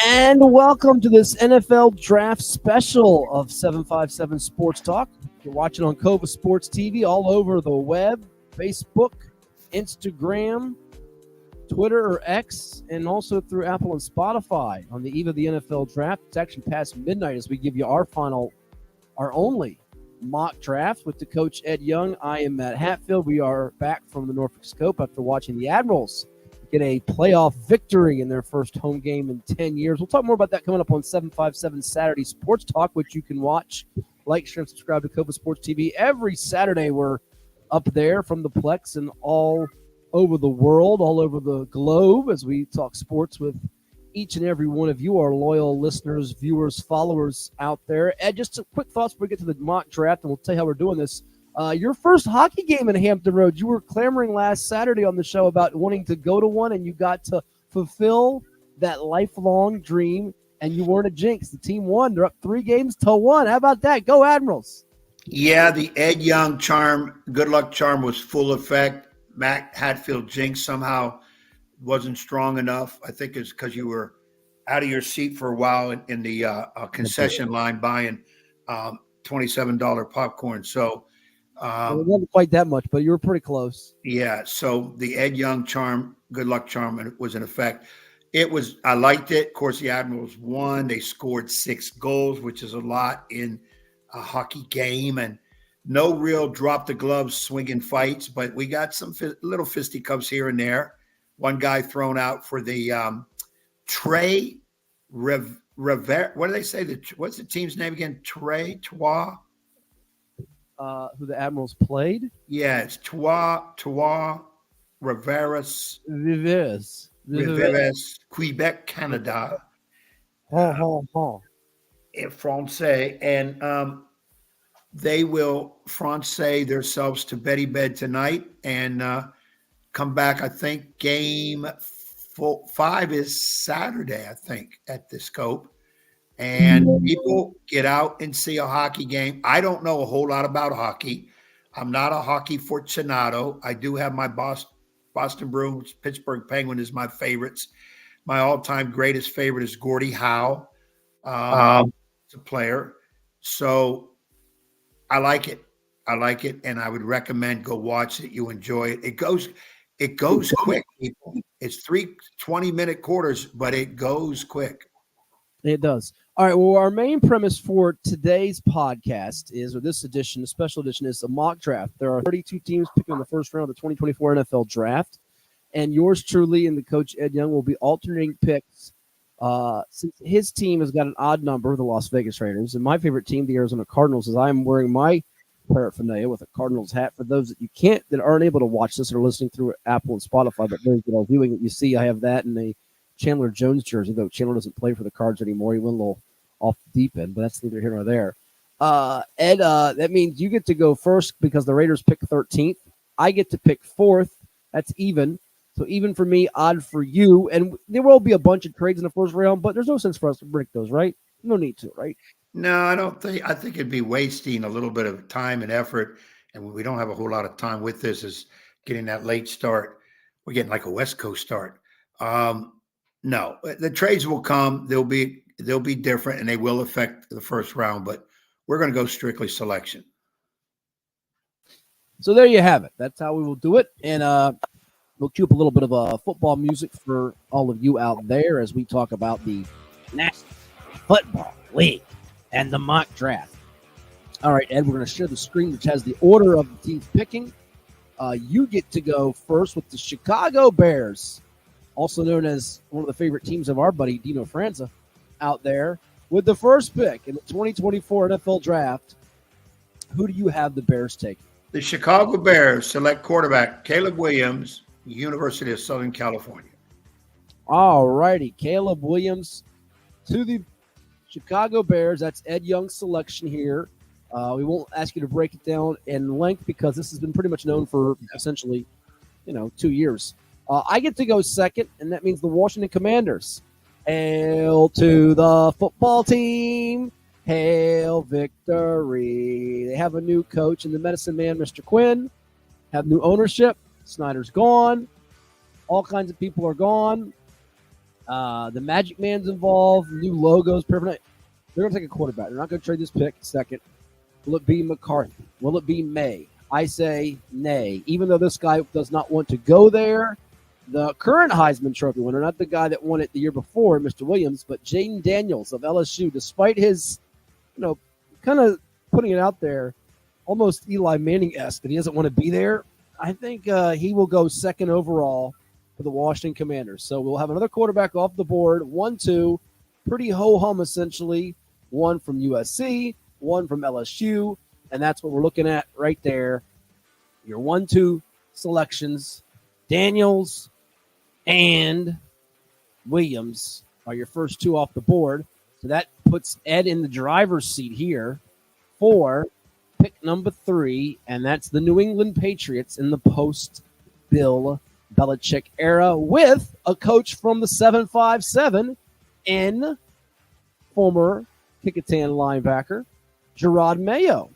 And welcome to this NFL Draft special of 757 Sports Talk. You're watching on CoVA Sports TV all over the web, Facebook, Instagram, Twitter or X, and also through Apple and Spotify on the eve of the NFL Draft. It's actually past midnight as we give you our only mock draft with the coach Ed Young. I am Matt Hatfield. We are back from the Norfolk Scope after watching the Admirals get a playoff victory in their first home game in 10 years. We'll talk more about that coming up on 757 Saturday Sports Talk, which you can watch, like, share, and subscribe to CoVA Sports TV. Every Saturday we're up there from the Plex and all over the world, all over the globe, as we talk sports with each and every one of you, our loyal listeners, viewers, followers out there. Ed, just some quick thoughts before we get to the mock draft, and we'll tell you how we're doing this. Your first hockey game in Hampton Roads, you were clamoring last Saturday on the show about wanting to go to one, and you got to fulfill that lifelong dream, and you weren't a jinx. The team won. They're up 3-1. How about that? Go Admirals. Yeah, the Ed Young charm, good luck charm was full effect. Matt Hatfield jinx somehow wasn't strong enough. I think it's because you were out of your seat for a while in the concession line buying $27 popcorn. So it wasn't quite that much, but you were pretty close. Yeah, so the Ed Young charm, good luck charm, was in effect. I liked it. Of course, the Admirals won. They scored 6 goals, which is a lot in a hockey game, and no real drop the gloves swinging fights, but we got some little fisticuffs here and there. One guy thrown out for the Trey Rivera. What do they say? What's the team's name again? Trois? Who the Admirals played? Yeah, it's Trois Riveras, Quebec, Canada. In Francais, and they will Francais themselves to Betty Bed tonight and come back. I think game 5 is Saturday, I think, at the Scope. And people get out and see a hockey game. I don't know a whole lot about hockey. I'm not a hockey aficionado. I do have my Boston Bruins, Pittsburgh Penguin is my favorites. My all-time greatest favorite is Gordie Howe. It's a player. So I like it. And I would recommend go watch it. You enjoy it. It goes quick, people. It's 3 20-minute quarters, but it goes quick. It does. All right, well, our main premise for today's podcast is, or this edition, the special edition, is a mock draft. There are 32 teams picking in the first round of the 2024 NFL Draft, and yours truly and the coach Ed Young will be alternating picks since his team has got an odd number, the Las Vegas Raiders, and my favorite team, the Arizona Cardinals, is I'm wearing my paraphernalia with a Cardinals hat. For those that aren't able to watch this or listening through Apple and Spotify, but those that are viewing it, you see I have that in a Chandler Jones jersey, though Chandler doesn't play for the Cards anymore. He went a little off the deep end, but that's neither here nor there. Ed, that means you get to go first because the Raiders pick 13th. I get to pick 4th. That's even. So even for me, odd for you. And there will be a bunch of trades in the first round, but there's no sense for us to break those, right? No need to, right? No, I don't think. I think it'd be wasting a little bit of time and effort, and we don't have a whole lot of time with this. Is getting that late start. We're getting like a West Coast start. No, the trades will come. They'll be different, and they will affect the first round. But we're going to go strictly selection. So there you have it. That's how we will do it, and we'll cue up a little bit of football music for all of you out there as we talk about the National Football League and the mock draft. All right, Ed, we're going to share the screen, which has the order of the teams picking. You get to go first with the Chicago Bears, also known as one of the favorite teams of our buddy Dino Franza out there, with the first pick in the 2024 NFL Draft. Who do you have the Bears taking? The Chicago Bears select quarterback Caleb Williams, University of Southern California. All righty, Caleb Williams to the Chicago Bears. That's Ed Young's selection here. We won't ask you to break it down in length because this has been pretty much known for essentially, 2 years. I get to go second, and that means the Washington Commanders. Hail to the football team. Hail victory. They have a new coach in the medicine man, Mr. Quinn. Have new ownership. Snyder's gone. All kinds of people are gone. The Magic Man's involved. New logos. Perfect. They're going to take a quarterback. They're not going to trade this pick. Second. Will it be McCarthy? Will it be May? I say nay. Even though this guy does not want to go there, the current Heisman Trophy winner, not the guy that won it the year before, Mr. Williams, but Jaden Daniels of LSU, despite his, kind of putting it out there, almost Eli Manning-esque that he doesn't want to be there, I think he will go second overall for the Washington Commanders. So we'll have another quarterback off the board, 1-2, pretty ho-hum essentially, one from USC, one from LSU, and that's what we're looking at right there. Your 1-2 selections, Daniels and Williams are your first two off the board. So that puts Ed in the driver's seat here for pick number 3, and that's the New England Patriots in the post-Bill Belichick era with a coach from the 757 in former Kicketan linebacker Gerard Mayo.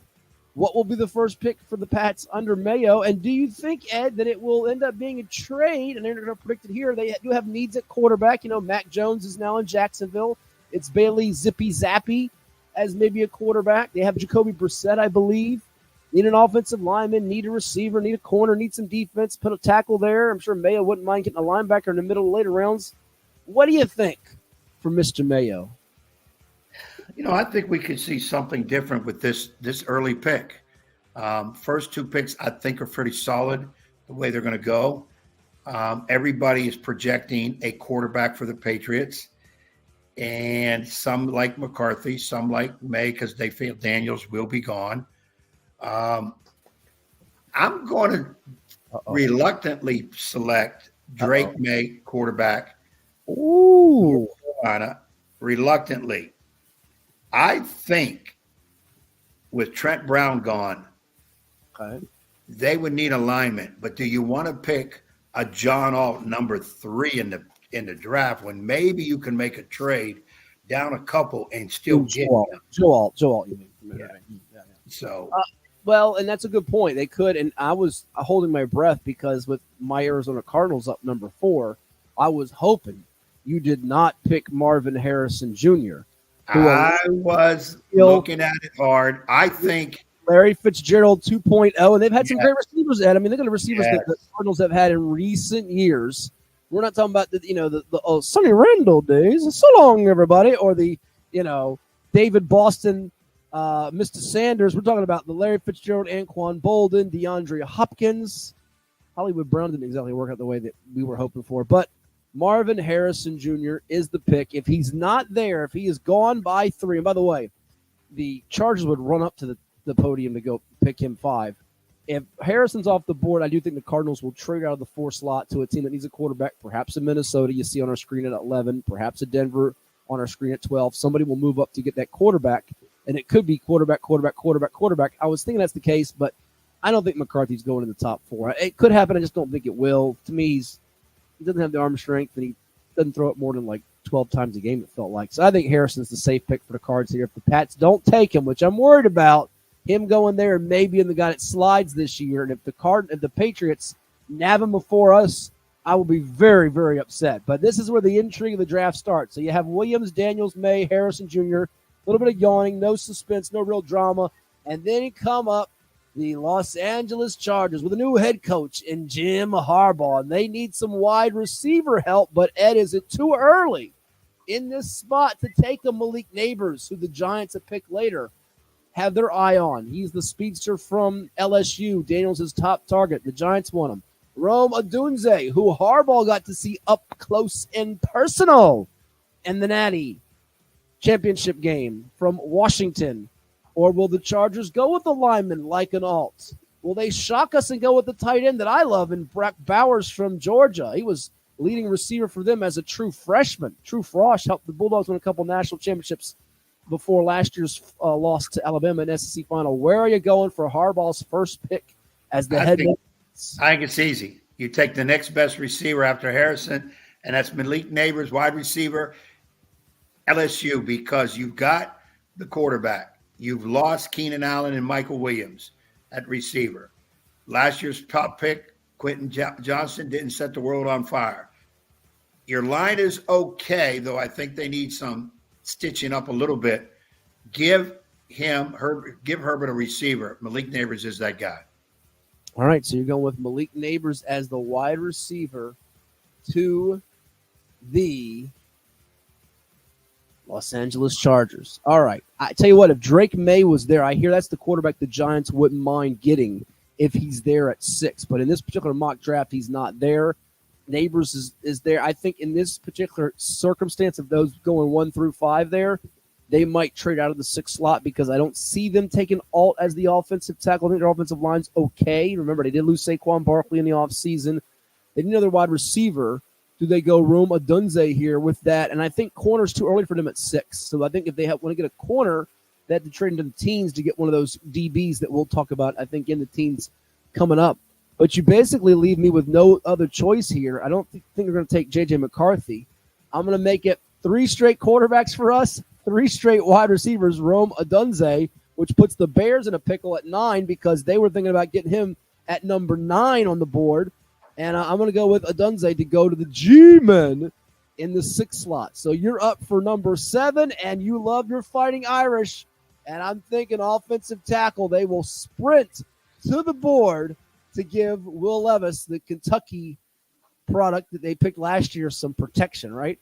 What will be the first pick for the Pats under Mayo? And do you think, Ed, that it will end up being a trade? And they're going to predict it here. They do have needs at quarterback. Mac Jones is now in Jacksonville. It's Bailey Zippy Zappy as maybe a quarterback. They have Jacoby Brissett, I believe. Need an offensive lineman, need a receiver, need a corner, need some defense, put a tackle there. I'm sure Mayo wouldn't mind getting a linebacker in the middle of later rounds. What do you think for Mr. Mayo? I think we could see something different with this early pick. First two picks, I think, are pretty solid the way they're going to go. Everybody is projecting a quarterback for the Patriots, and some like McCarthy, some like May because they feel Daniels will be gone. I'm going to reluctantly select Drake May, quarterback. Ooh. Carolina, reluctantly. I think with Trent Brown gone, they would need alignment. But do you want to pick a John Alt number 3 in the draft when maybe you can make a trade down a couple and still get him? Joe Alt, you mean? Yeah. So, well, and that's a good point. They could, and I was holding my breath because with my Arizona Cardinals up number 4, I was hoping you did not pick Marvin Harrison Jr. I was looking at it hard. I think Larry Fitzgerald 2.0, and they've had some great receivers, Ed. I mean, they're going to receivers that the Cardinals have had in recent years. We're not talking about the Sonny Randall days. So long, everybody, or the David Boston, Mr. Sanders. We're talking about the Larry Fitzgerald, Anquan Bolden, DeAndre Hopkins. Hollywood Brown didn't exactly work out the way that we were hoping for, but Marvin Harrison Jr. is the pick. If he's not there, if he is gone by 3, and by the way, the Chargers would run up to the podium to go pick him 5. If Harrison's off the board, I do think the Cardinals will trade out of the 4 slot to a team that needs a quarterback, perhaps a Minnesota you see on our screen at 11, perhaps a Denver on our screen at 12. Somebody will move up to get that quarterback, and it could be quarterback. I was thinking that's the case, but I don't think McCarthy's going in the top 4. It could happen. I just don't think it will. To me, he doesn't have the arm strength, and he doesn't throw it more than like 12 times a game, it felt like. So I think Harrison's the safe pick for the Cards here. If the Pats don't take him, which I'm worried about, him going there and maybe in the guy that slides this year, and if the Patriots nab him before us, I will be very, very upset. But this is where the intrigue of the draft starts. So you have Williams, Daniels, May, Harrison Jr., a little bit of yawning, no suspense, no real drama. And then come up the Los Angeles Chargers with a new head coach in Jim Harbaugh. And they need some wide receiver help. But, Ed, is it too early in this spot to take a Malik Neighbors, who the Giants have picked later, have their eye on? He's the speedster from LSU. Daniels' his top target. The Giants want him. Rome Odunze, who Harbaugh got to see up close and personal in the Natty championship game from Washington. Or will the Chargers go with the lineman like an Alt? Will they shock us and go with the tight end that I love in Brock Bowers from Georgia? He was leading receiver for them as a true freshman. True Frosh helped the Bulldogs win a couple national championships before last year's loss to Alabama in SEC final. Where are you going for Harbaugh's first pick as the head? I think it's easy. You take the next best receiver after Harrison, and that's Malik Neighbors, wide receiver, LSU, because you've got the quarterback. You've lost Keenan Allen and Michael Williams at receiver. Last year's top pick, Quentin Johnson, didn't set the world on fire. Your line is okay, though I think they need some stitching up a little bit. Give Herbert a receiver. Malik Neighbors is that guy. All right, so you're going with Malik Neighbors as the wide receiver to the Los Angeles Chargers. All right. I tell you what, if Drake May was there, I hear that's the quarterback the Giants wouldn't mind getting if he's there at 6. But in this particular mock draft, he's not there. Neighbors is there. I think in this particular circumstance of those going 1 through 5 there, they might trade out of the 6 slot because I don't see them taking Alt as the offensive tackle. I think their offensive line's okay. Remember, they did lose Saquon Barkley in the offseason. They need another wide receiver. Do they go Rome Odunze here with that? And I think corner's too early for them at 6. So I think if they want to get a corner, they have to trade into the teens to get one of those DBs that we'll talk about, I think, in the teens coming up. But you basically leave me with no other choice here. I don't think they're going to take J.J. McCarthy. I'm going to make it 3 straight quarterbacks for us, 3 straight wide receivers, Rome Odunze, which puts the Bears in a pickle at 9 because they were thinking about getting him at number 9 on the board. And I'm going to go with Odunze to go to the G-Men in the 6 slot. So you're up for number 7, and you love your Fighting Irish. And I'm thinking offensive tackle. They will sprint to the board to give Will Levis, the Kentucky product that they picked last year, some protection, right?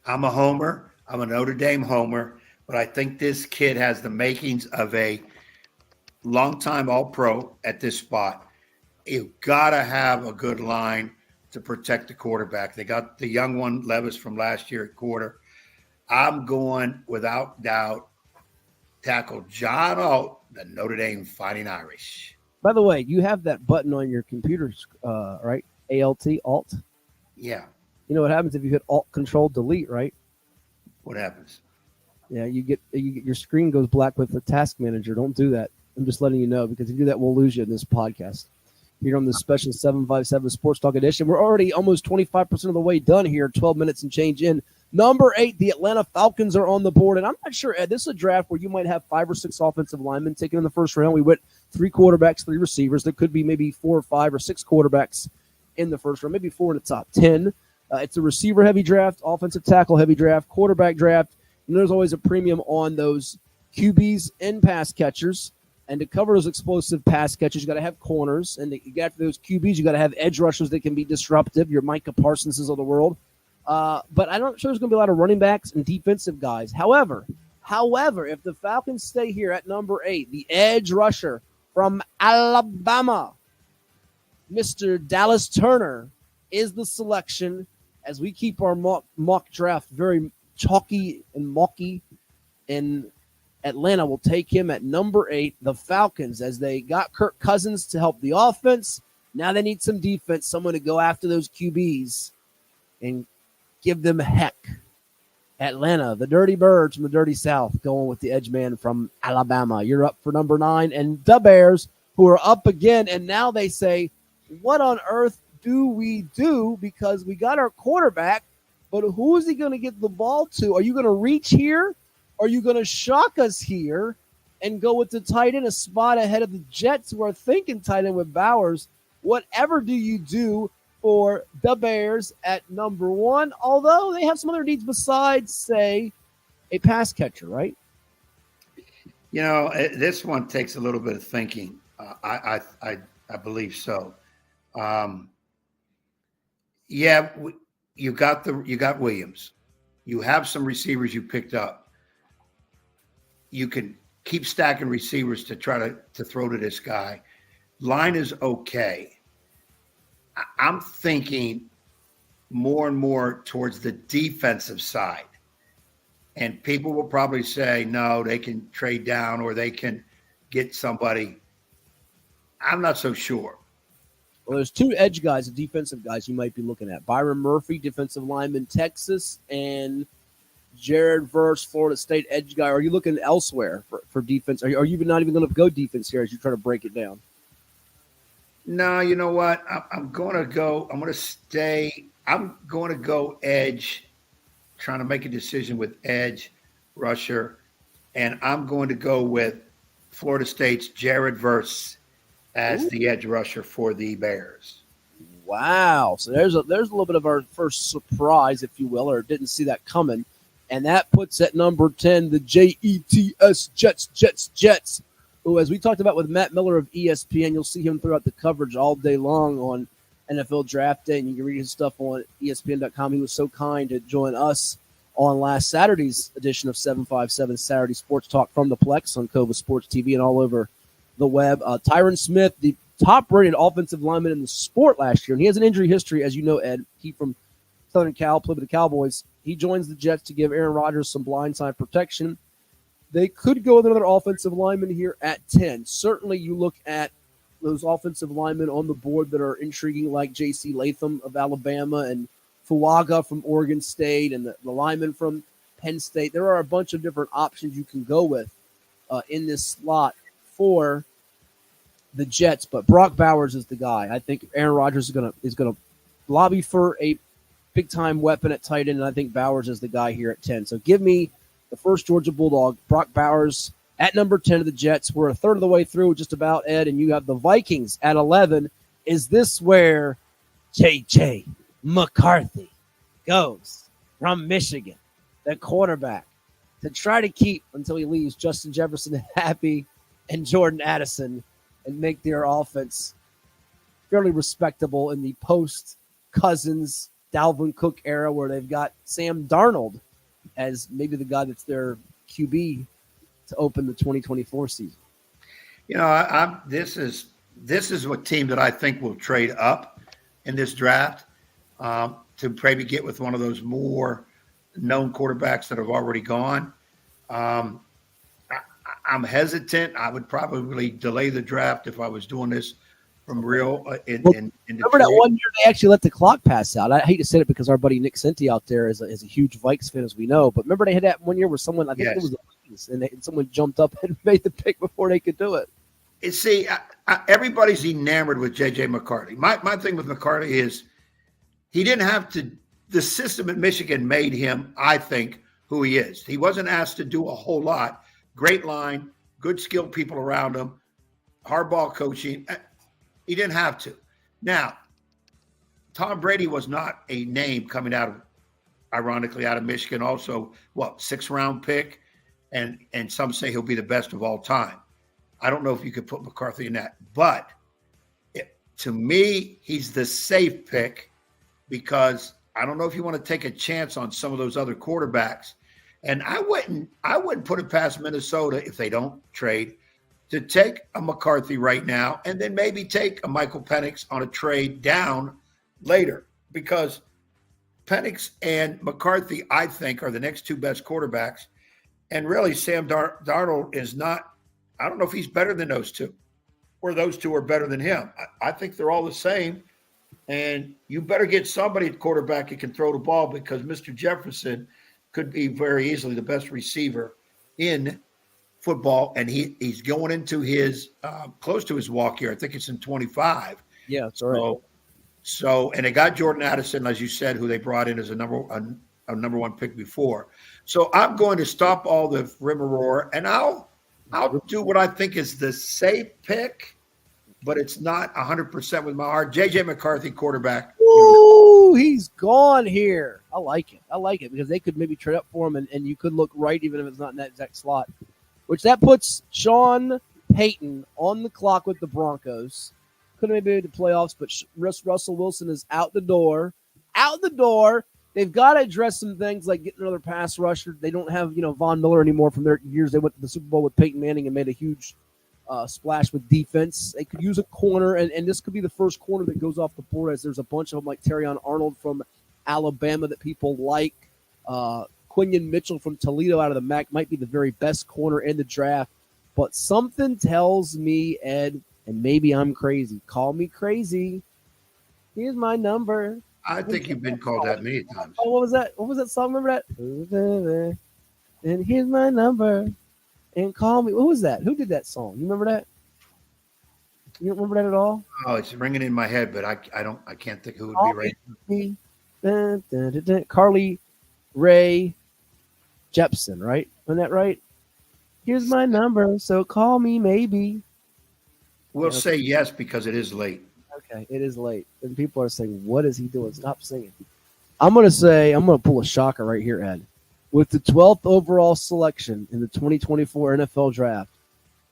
I'm a homer. I'm a Notre Dame homer. But I think this kid has the makings of a longtime All-Pro at this spot. You've got to have a good line to protect the quarterback. They got the young one, Levis, from last year at quarter. I'm going, without doubt, tackle John Alt, the Notre Dame Fighting Irish. By the way, you have that button on your computer, right? ALT, Alt? Yeah. You know what happens if you hit Alt, Control, Delete, right? What happens? Yeah, you get your screen goes black with the task manager. Don't do that. I'm just letting you know because if you do that, we'll lose you in this podcast. Here on this special 757 Sports Talk edition. We're already almost 25% of the way done here, 12 minutes and change in. Number 8, the Atlanta Falcons are on the board. And I'm not sure, Ed, this is a draft where you might have 5 or 6 offensive linemen taken in the first round. We went 3 quarterbacks, 3 receivers. There could be maybe 4 or 5 or 6 quarterbacks in the first round, maybe 4 in the top 10. It's a receiver-heavy draft, offensive tackle-heavy draft, quarterback draft. And there's always a premium on those QBs and pass catchers. And to cover those explosive pass catchers, you got to have corners. And to get after those QBs, you got to have edge rushers that can be disruptive. Your Micah Parsonses of the world. But I'm not sure there's going to be a lot of running backs and defensive guys. However, if the Falcons stay here at number 8, the edge rusher from Alabama, Mr. Dallas Turner, is the selection as we keep our mock draft very chalky and mocky. And Atlanta will take him at number 8. The Falcons, as they got Kirk Cousins to help the offense, now they need some defense, someone to go after those QBs and give them a heck. Atlanta, the Dirty Birds from the Dirty South, going with the edge man from Alabama. You're up for number 9. And the Bears, who are up again, and now they say, what on earth do we do? Because we got our quarterback, but who is he going to get the ball to? Are you going to reach here? Are you going to shock us here and go with the tight end a spot ahead of the Jets who are thinking tight end with Bowers? Whatever do you do for the Bears at number 1, although they have some other needs besides, say, a pass catcher, right? You know, this one takes a little bit of thinking. I believe so. You got Williams. You have some receivers you picked up. You can keep stacking receivers to try to throw to this guy. Line is okay. I'm thinking more and more towards the defensive side. And people will probably say, no, they can trade down or they can get somebody. I'm not so sure. Well, there's 2 edge guys, defensive guys you might be looking at. Byron Murphy, defensive lineman, Texas, and Jared Verse, Florida State edge guy. Are you looking elsewhere for defense? Are you not even going to go defense here as you try to break it down? No, you know what? I'm going to go edge, trying to make a decision with edge rusher, and I'm going to go with Florida State's Jared Verse as the edge rusher for the Bears. Wow. So there's a little bit of our first surprise, if you will, or didn't see that coming. And that puts at number 10 the Jets. Who, as we talked about with Matt Miller of ESPN, you'll see him throughout the coverage all day long on NFL Draft Day, and you can read his stuff on ESPN.com. He was so kind to join us on last Saturday's edition of 757 Saturday Sports Talk from the Plex on CoVA Sports TV and all over the web. Tyron Smith, the top-rated offensive lineman in the sport last year, and he has an injury history, as you know, Ed. He from Southern Cal, played with the Cowboys. He joins the Jets to give Aaron Rodgers some blindside protection. They could go with another offensive lineman here at 10. Certainly, you look at those offensive linemen on the board that are intriguing, like J.C. Latham of Alabama and Fuaga from Oregon State and the lineman from Penn State. There are a bunch of different options you can go with in this slot for the Jets, but Brock Bowers is the guy. I think Aaron Rodgers is gonna lobby for a big-time weapon at tight end, and I think Bowers is the guy here at 10. So give me the first Georgia Bulldog, Brock Bowers, at number 10 of the Jets. We're a third of the way through just about, Ed, and you have the Vikings at 11. Is this where J.J. McCarthy goes from Michigan, the quarterback, to try to keep, until he leaves, Justin Jefferson happy and Jordan Addison and make their offense fairly respectable in the post-Cousins, Dalvin Cook era where they've got Sam Darnold as maybe the guy that's their QB to open the 2024 season? You know, this is a team that I think will trade up in this draft to maybe get with one of those more known quarterbacks that have already gone. I'm hesitant. I would probably delay the draft if I was doing this from real in remember that one year they actually let the clock pass out. I hate to say it because our buddy Nick Senti out there is a huge Vikes fan, as we know. But remember they had that one year where someone, I think it was the Vikings, and someone jumped up and made the pick before they could do it. You see, everybody's enamored with J.J. McCarthy. My thing with McCarthy is he didn't have to – the system at Michigan made him, I think, who he is. He wasn't asked to do a whole lot. Great line, good skilled people around him, hardball coaching. He didn't have to. Now, Tom Brady was not a name coming out of, ironically, out of Michigan. Also, sixth-round pick, and some say he'll be the best of all time. I don't know if you could put McCarthy in that, but to me, he's the safe pick because I don't know if you want to take a chance on some of those other quarterbacks. And I wouldn't put it past Minnesota if they don't trade to take a McCarthy right now and then maybe take a Michael Penix on a trade down later, because Penix and McCarthy, I think, are the next two best quarterbacks. And really, Sam Darnold is not – I don't know if he's better than those two or those two are better than him. I think they're all the same. And you better get somebody at quarterback who can throw the ball, because Mr. Jefferson could be very easily the best receiver in football, and he's going into his close to his walk year. I think it's in 25. Yeah, that's right. So and they got Jordan Addison, as you said, who they brought in as a number one pick before. So I'm going to stop all the rigmarole, and I'll do what I think is the safe pick, but it's not 100% with my heart. J.J. McCarthy, quarterback. Ooh, he's gone here. I like it because they could maybe trade up for him, and you could look right even if it's not in that exact slot. Which that puts Sean Payton on the clock with the Broncos. Couldn't maybe made the playoffs, but Russell Wilson is out the door. Out the door. They've got to address some things like getting another pass rusher. They don't have, Von Miller anymore from their years. They went to the Super Bowl with Peyton Manning and made a huge splash with defense. They could use a corner, and this could be the first corner that goes off the board, as there's a bunch of them like Terrion Arnold from Alabama that people like. Quinion Mitchell from Toledo out of the MAC might be the very best corner in the draft. But something tells me, Ed, and maybe I'm crazy. Call me crazy. Here's my number. I think you've been called that many times. Oh, what was that? What was that song? Remember that? And here's my number. And call me. What was that? Who did that song? You remember that? You don't remember that at all? Oh, it's ringing in my head, but I can't think who would be right. Carly Rae Jepsen, right? Isn't that right? Here's my number, so call me maybe. We'll say yes because it is late. Okay, it is late. And people are saying, what is he doing? Stop singing. I'm going to pull a shocker right here, Ed. With the 12th overall selection in the 2024 NFL Draft,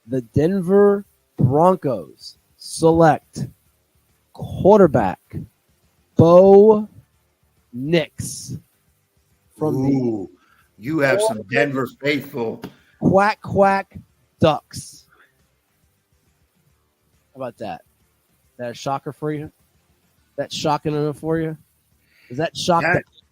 the Denver Broncos select quarterback Bo Nix from you have some Denver faithful. Quack Ducks. How about that? That a shocker for you? That shocking enough for you? Is that shock?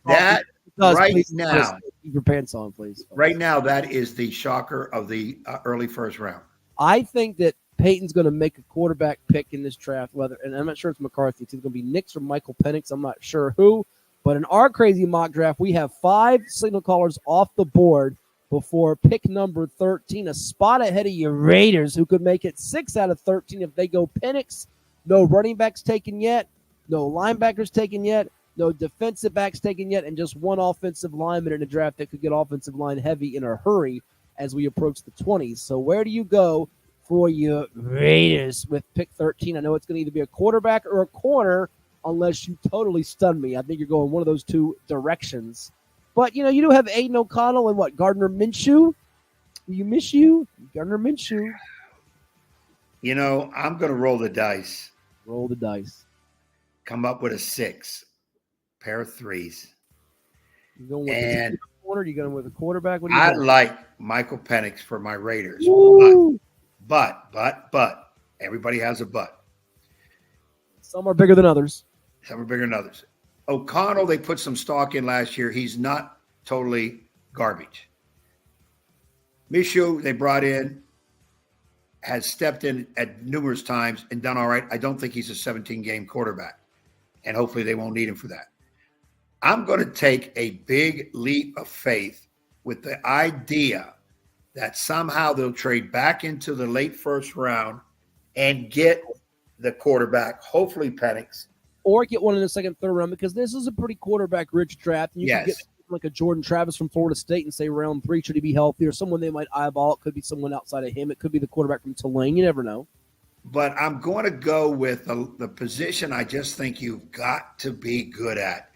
That right now? Keep your pants on, please. Right now, that is the shocker of the early first round. I think that Peyton's going to make a quarterback pick in this draft. And I'm not sure it's McCarthy. It's going to be Nix or Michael Penix. I'm not sure who. But in our crazy mock draft, we have 5 signal callers off the board before pick number 13, a spot ahead of your Raiders, who could make it 6 out of 13 if they go Penix. No running backs taken yet, no linebackers taken yet, no defensive backs taken yet, and just one offensive lineman in a draft that could get offensive line heavy in a hurry as we approach the 20s. So where do you go for your Raiders with pick 13? I know it's going to either be a quarterback or a corner, unless you totally stun me. I think you're going one of those two directions. But, you do have Aiden O'Connell and Gardner Minshew? You miss you? Gardner Minshew. I'm going to roll the dice. Roll the dice. Come up with a 6. Pair of 3s. You going with the corner? You going with a quarterback? What do you I like Michael Penix for my Raiders. But everybody has a but. Some are bigger than others. O'Connell, they put some stock in last year. He's not totally garbage. Minshew, they brought in, has stepped in at numerous times and done all right. I don't think he's a 17-game quarterback, and hopefully they won't need him for that. I'm going to take a big leap of faith with the idea that somehow they'll trade back into the late first round and get the quarterback, hopefully Penix. Or get one in the second, third round, because this is a pretty quarterback-rich draft. And you can get like a Jordan Travis from Florida State and say round 3, should he be healthy? Or someone they might eyeball. It could be someone outside of him. It could be the quarterback from Tulane. You never know. But I'm going to go with the position I just think you've got to be good at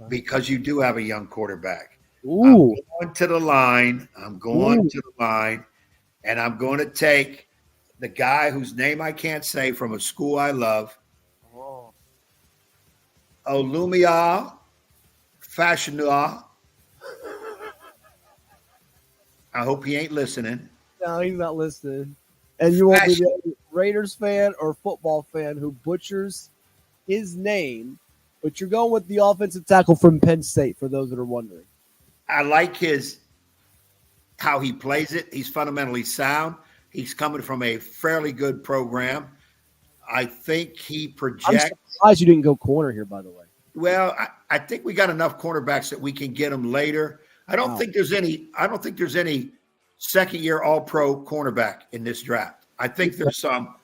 because you do have a young quarterback. Ooh. I'm going to the line. And I'm going to take the guy whose name I can't say from a school I love. Olumia Fashionua. I hope he ain't listening. No, he's not listening. And you won't be the Raiders fan or football fan who butchers his name, but you're going with the offensive tackle from Penn State, for those that are wondering. I like how he plays it. He's fundamentally sound. He's coming from a fairly good program. I think he projects. I'm surprised you didn't go corner here, by the way. Well, I think we got enough cornerbacks that we can get them later. I don't think there's any second-year All-Pro cornerback in this draft. I think there's some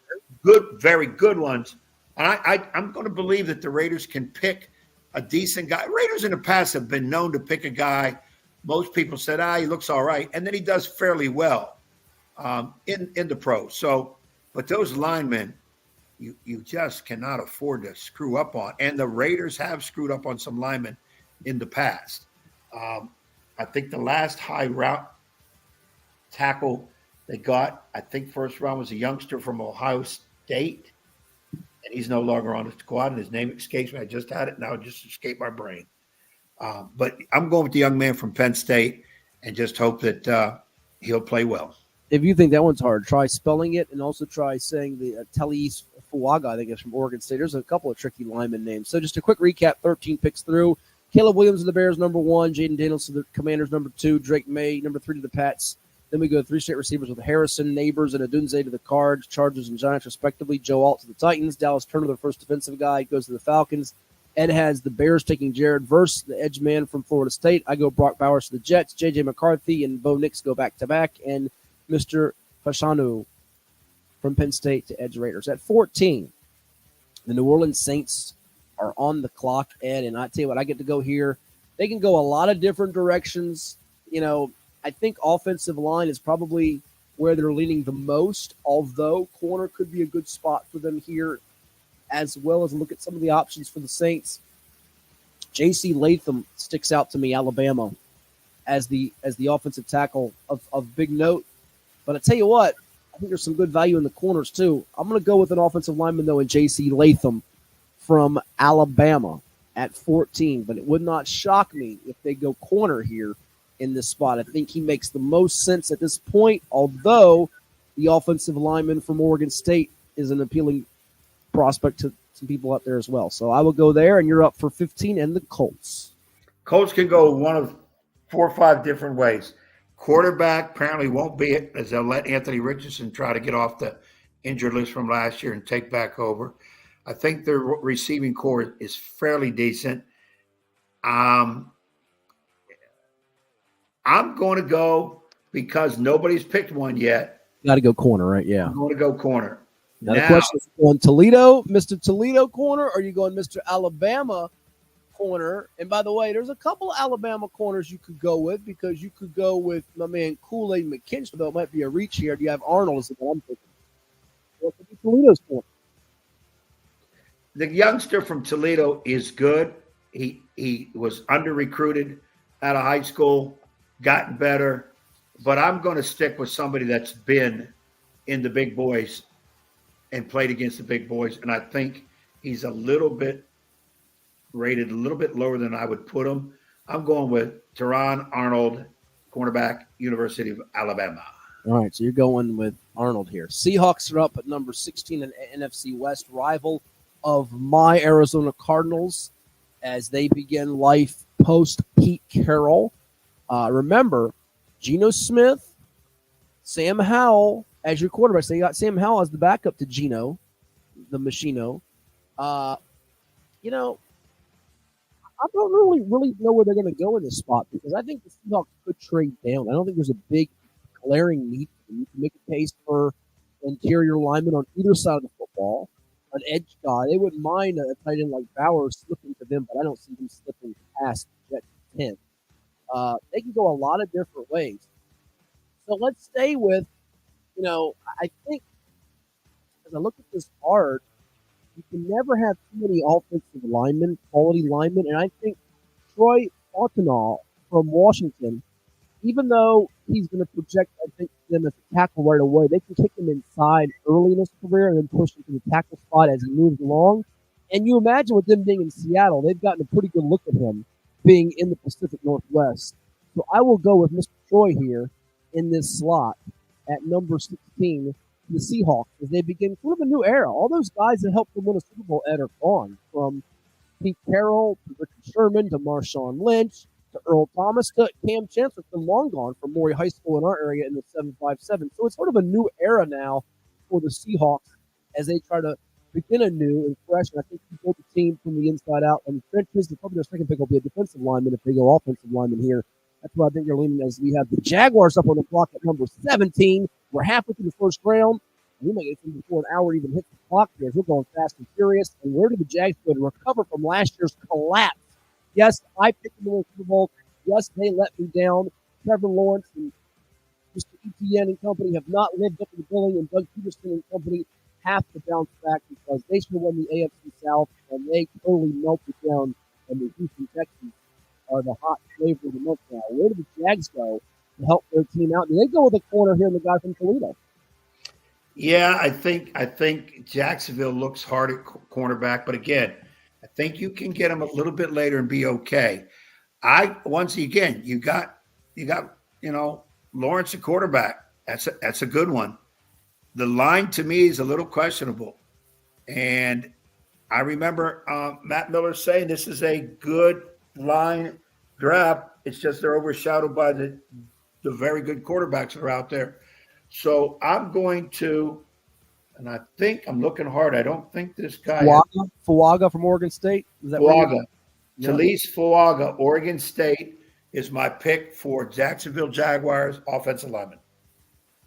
good, very good ones. And I'm going to believe that the Raiders can pick a decent guy. Raiders in the past have been known to pick a guy. Most people said, he looks all right. And then he does fairly well in the pros. So, but those linemen, you just cannot afford to screw up on. And the Raiders have screwed up on some linemen in the past. I think the last high route tackle they got, I think first round, was a youngster from Ohio State. And he's no longer on the squad, and his name escapes me. I just had it. Now it just escaped my brain. But I'm going with the young man from Penn State and just hope that he'll play well. If you think that one's hard, try spelling it and also try saying the Telis Fuaga, I think it's from Oregon State. There's a couple of tricky lineman names. So just a quick recap, 13 picks through. Caleb Williams of the Bears, number 1. Jaden Daniels of the Commanders, number 2. Drake May, number 3 to the Pats. Then we go 3 straight receivers with Harrison, Neighbors, and Adunze to the Cards, Chargers, and Giants, respectively. Joe Alt to the Titans. Dallas Turner, their first defensive guy, goes to the Falcons. Ed has the Bears taking Jared Verse, the edge man from Florida State. I go Brock Bowers to the Jets. J.J. McCarthy and Bo Nix go back-to-back. And Mr. Fashanu from Penn State to edge Raiders. At 14, the New Orleans Saints are on the clock, Ed. And I tell you what, I get to go here. They can go a lot of different directions. I think offensive line is probably where they're leaning the most, although corner could be a good spot for them here as well as look at some of the options for the Saints. J.C. Latham sticks out to me, Alabama, as the offensive tackle of big note. But I tell you what, I think there's some good value in the corners too. I'm going to go with an offensive lineman, though, in J.C. Latham from Alabama at 14. But it would not shock me if they go corner here in this spot. I think he makes the most sense at this point, although the offensive lineman from Oregon State is an appealing prospect to some people out there as well. So I will go there, and you're up for 15 and the Colts. Colts can go one of 4 or 5 different ways. Quarterback apparently won't be it, as they'll let Anthony Richardson try to get off the injured list from last year and take back over. I think their receiving core is fairly decent. I'm going to go, because nobody's picked one yet. Got to go corner, right? Yeah. I'm going to go corner. Now the question is, going Toledo, Mr. Toledo corner, or are you going Mr. Alabama corner? And by the way, there's a couple of Alabama corners you could go with, because you could go with my man Kool-Aid McKinstry, though it might be a reach here. Do you have Arnold as the one I'm thinking? What could be Toledo's corner? The youngster from Toledo is good. He was under-recruited out of high school, gotten better. But I'm going to stick with somebody that's been in the big boys and played against the big boys. And I think he's rated a little bit lower than I would put him. I'm going with Teron Arnold, cornerback, University of Alabama. All right, so you're going with Arnold here. Seahawks are up at number 16 in NFC West, rival of my Arizona Cardinals as they begin life post-Pete Carroll. Remember, Geno Smith, Sam Howell as your quarterback. So you got Sam Howell as the backup to Geno, the Machino. I don't really know where they're going to go in this spot, because I think the Seahawks could trade down. I don't think there's a big glaring need. You can make a case for interior linemen on either side of the football, an edge guy. They wouldn't mind a tight end like Bowers slipping to them, but I don't see them slipping past Jet 10. They can go a lot of different ways. So let's stay with, I think as I look at this card, you can never have too many offensive linemen, quality linemen. And I think Troy Fontenot from Washington, even though he's going to project, I think, them as a tackle right away, they can kick him inside early in his career and then push him to the tackle spot as he moves along. And you imagine with them being in Seattle, they've gotten a pretty good look at him being in the Pacific Northwest. So I will go with Mr. Troy here in this slot at number 16, the Seahawks, as they begin sort of a new era. All those guys that helped them win a Super Bowl are gone, from Pete Carroll to Richard Sherman to Marshawn Lynch to Earl Thomas to Cam Chancellor, been long gone from Maury High School in our area in the 757. So it's sort of a new era now for the Seahawks as they try to begin anew and fresh. And I think he built the team from the inside out. And trenches, probably their second pick will be a defensive lineman if they go offensive lineman here. That's what I think you're leaning as we have the Jaguars up on the clock at number 17. We're halfway through the first round. We might get them before an hour even hits the clock here. We're going fast and furious. And where did the Jags go to recover from last year's collapse? Yes, I picked them in the Super Bowl. Yes, they let me down. Trevor Lawrence and Mr. ETN and company have not lived up to the billing, and Doug Peterson and company have to bounce back because they should have won the AFC South, and they totally melted down, and the Houston Texans are the hot flavor of the month now. Where did the Jags go to help their team out? Do they go with a corner here in the guy from Toledo? Yeah, I think Jacksonville looks hard at cornerback, but again, I think you can get him a little bit later and be okay. Once again, you got Lawrence at quarterback. That's a good one. The line to me is a little questionable, and I remember Matt Miller saying this is a good line draft. It's just they're overshadowed by the very good quarterbacks that are out there. So I'm going to, and I think I'm looking hard. I don't think this guy. Fuaga from Oregon State. Is that Fuaga? Talise Fuaga, Oregon State, is my pick for Jacksonville Jaguars offensive lineman.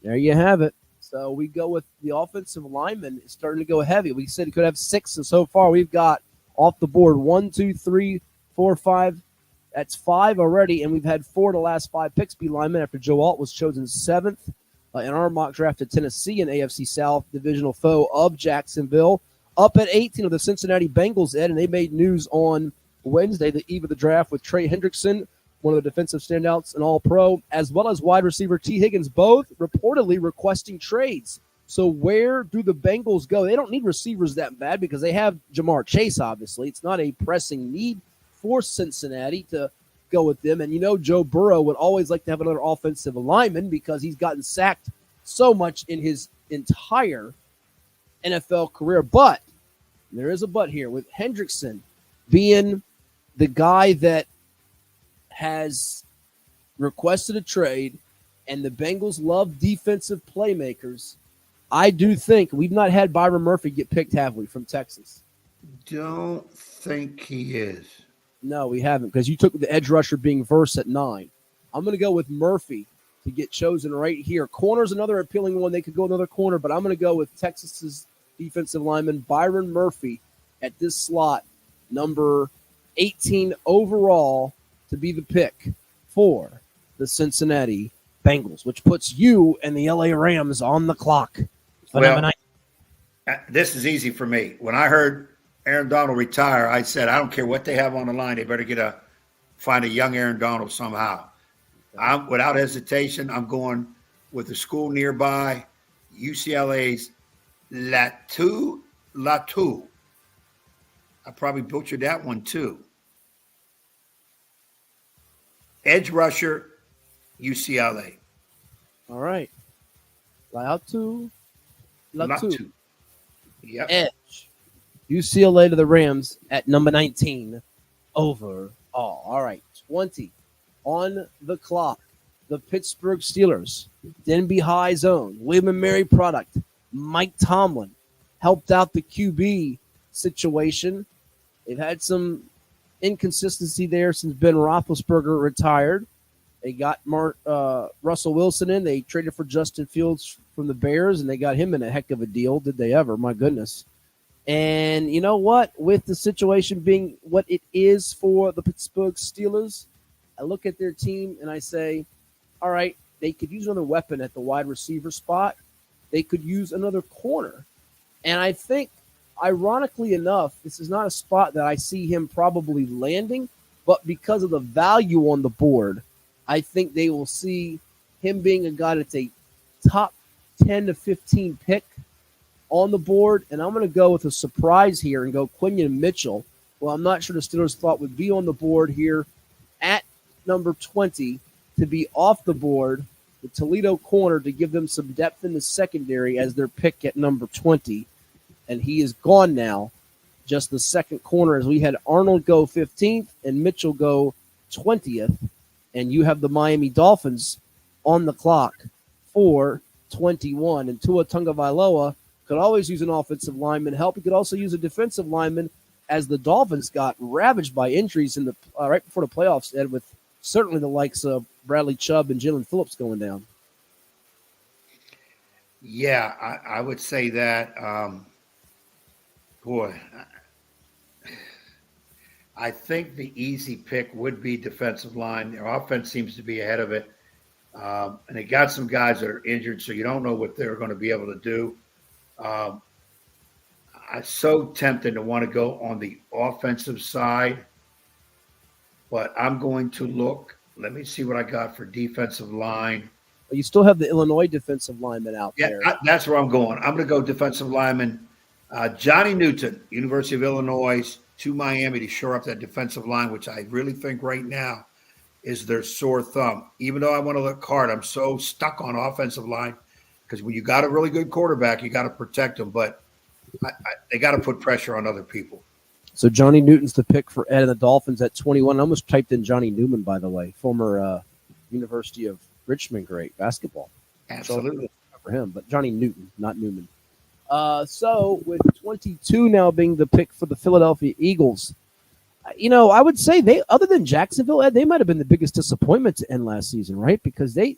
There you have it. So we go with the offensive lineman. It's starting to go heavy. We said it could have 6, and so far we've got off the board 1, 2, 3, 4, 5. That's 5 already, and we've had 4 of the last 5 picks be linemen after Joe Alt was chosen 7th in our mock draft at Tennessee, an AFC South divisional foe of Jacksonville. Up at 18 of the Cincinnati Bengals, Ed, and they made news on Wednesday, the eve of the draft, with Trey Hendrickson, one of the defensive standouts, an all-pro, as well as wide receiver T. Higgins, both reportedly requesting trades. So where do the Bengals go? They don't need receivers that bad because they have Jamar Chase, obviously. It's not a pressing need for Cincinnati to go with them. And you know Joe Burrow would always like to have another offensive lineman because he's gotten sacked so much in his entire NFL career. But there is a but here with Hendrickson being the guy that has requested a trade, and the Bengals love defensive playmakers. I do think we've not had Byron Murphy get picked, have we, from Texas? Don't think he is. No, we haven't, because you took the edge rusher being Verse at 9. I'm going to go with Murphy to get chosen right here. Corner's another appealing one. They could go another corner, but I'm going to go with Texas's defensive lineman Byron Murphy at this slot, number 18 overall, to be the pick for the Cincinnati Bengals, which puts you and the LA Rams on the clock. Well, this is easy for me. When I heard Aaron Donald retire, I said, I don't care what they have on the line. They better find a young Aaron Donald somehow. Without hesitation, I'm going with the school nearby, UCLA's Latu. I probably butchered that one too. Edge rusher, UCLA. All right. Latu. Yep. Edge. UCLA to the Rams at number 19 overall. All right. 20 on the clock. The Pittsburgh Steelers. Denby High Zone. William & Mary product. Mike Tomlin helped out the QB situation. They've had some inconsistency there since Ben Roethlisberger retired. They got Russell Wilson in. They traded for Justin Fields from the Bears, and they got him in a heck of a deal. Did they ever? My goodness. And you know what? With the situation being what it is for the Pittsburgh Steelers, I look at their team and I say, all right, they could use another weapon at the wide receiver spot. They could use another corner. And I think, ironically enough, this is not a spot that I see him probably landing, but because of the value on the board, I think they will see him being a guy that's a top 10 to 15 pick on the board. And I'm going to go with a surprise here and go Quinion Mitchell. Well, I'm not sure the Steelers thought would be on the board here at number 20 to be off the board. The Toledo corner to give them some depth in the secondary as their pick at number 20. And he is gone now. Just the second corner as we had Arnold go 15th and Mitchell go 20th. And you have the Miami Dolphins on the clock for 21. And Tua Tagovailoa could always use an offensive lineman help. He could also use a defensive lineman as the Dolphins got ravaged by injuries in the right before the playoffs, Ed, with certainly the likes of Bradley Chubb and Jalen Phillips going down. Yeah, I would say that. I think the easy pick would be defensive line. Their offense seems to be ahead of it. And they got some guys that are injured, so you don't know what they're going to be able to do. I'm so tempted to want to go on the offensive side, but I'm going to look. Let me see what I got for defensive line. You still have the Illinois defensive lineman out there. Yeah, that's where I'm going. I'm going to go defensive lineman. Johnny Newton, University of Illinois, to Miami to shore up that defensive line, which I really think right now is their sore thumb. Even though I want to look hard, I'm so stuck on offensive line because when you got a really good quarterback, you got to protect them. But they got to put pressure on other people. So Johnny Newton's the pick for Ed and the Dolphins at 21. I almost typed in Johnny Newman, by the way, former University of Richmond great basketball. Absolutely. For him, but Johnny Newton, not Newman. So with 22 now being the pick for the Philadelphia Eagles, I would say they, other than Jacksonville, Ed, they might have been the biggest disappointment to end last season, right? Because the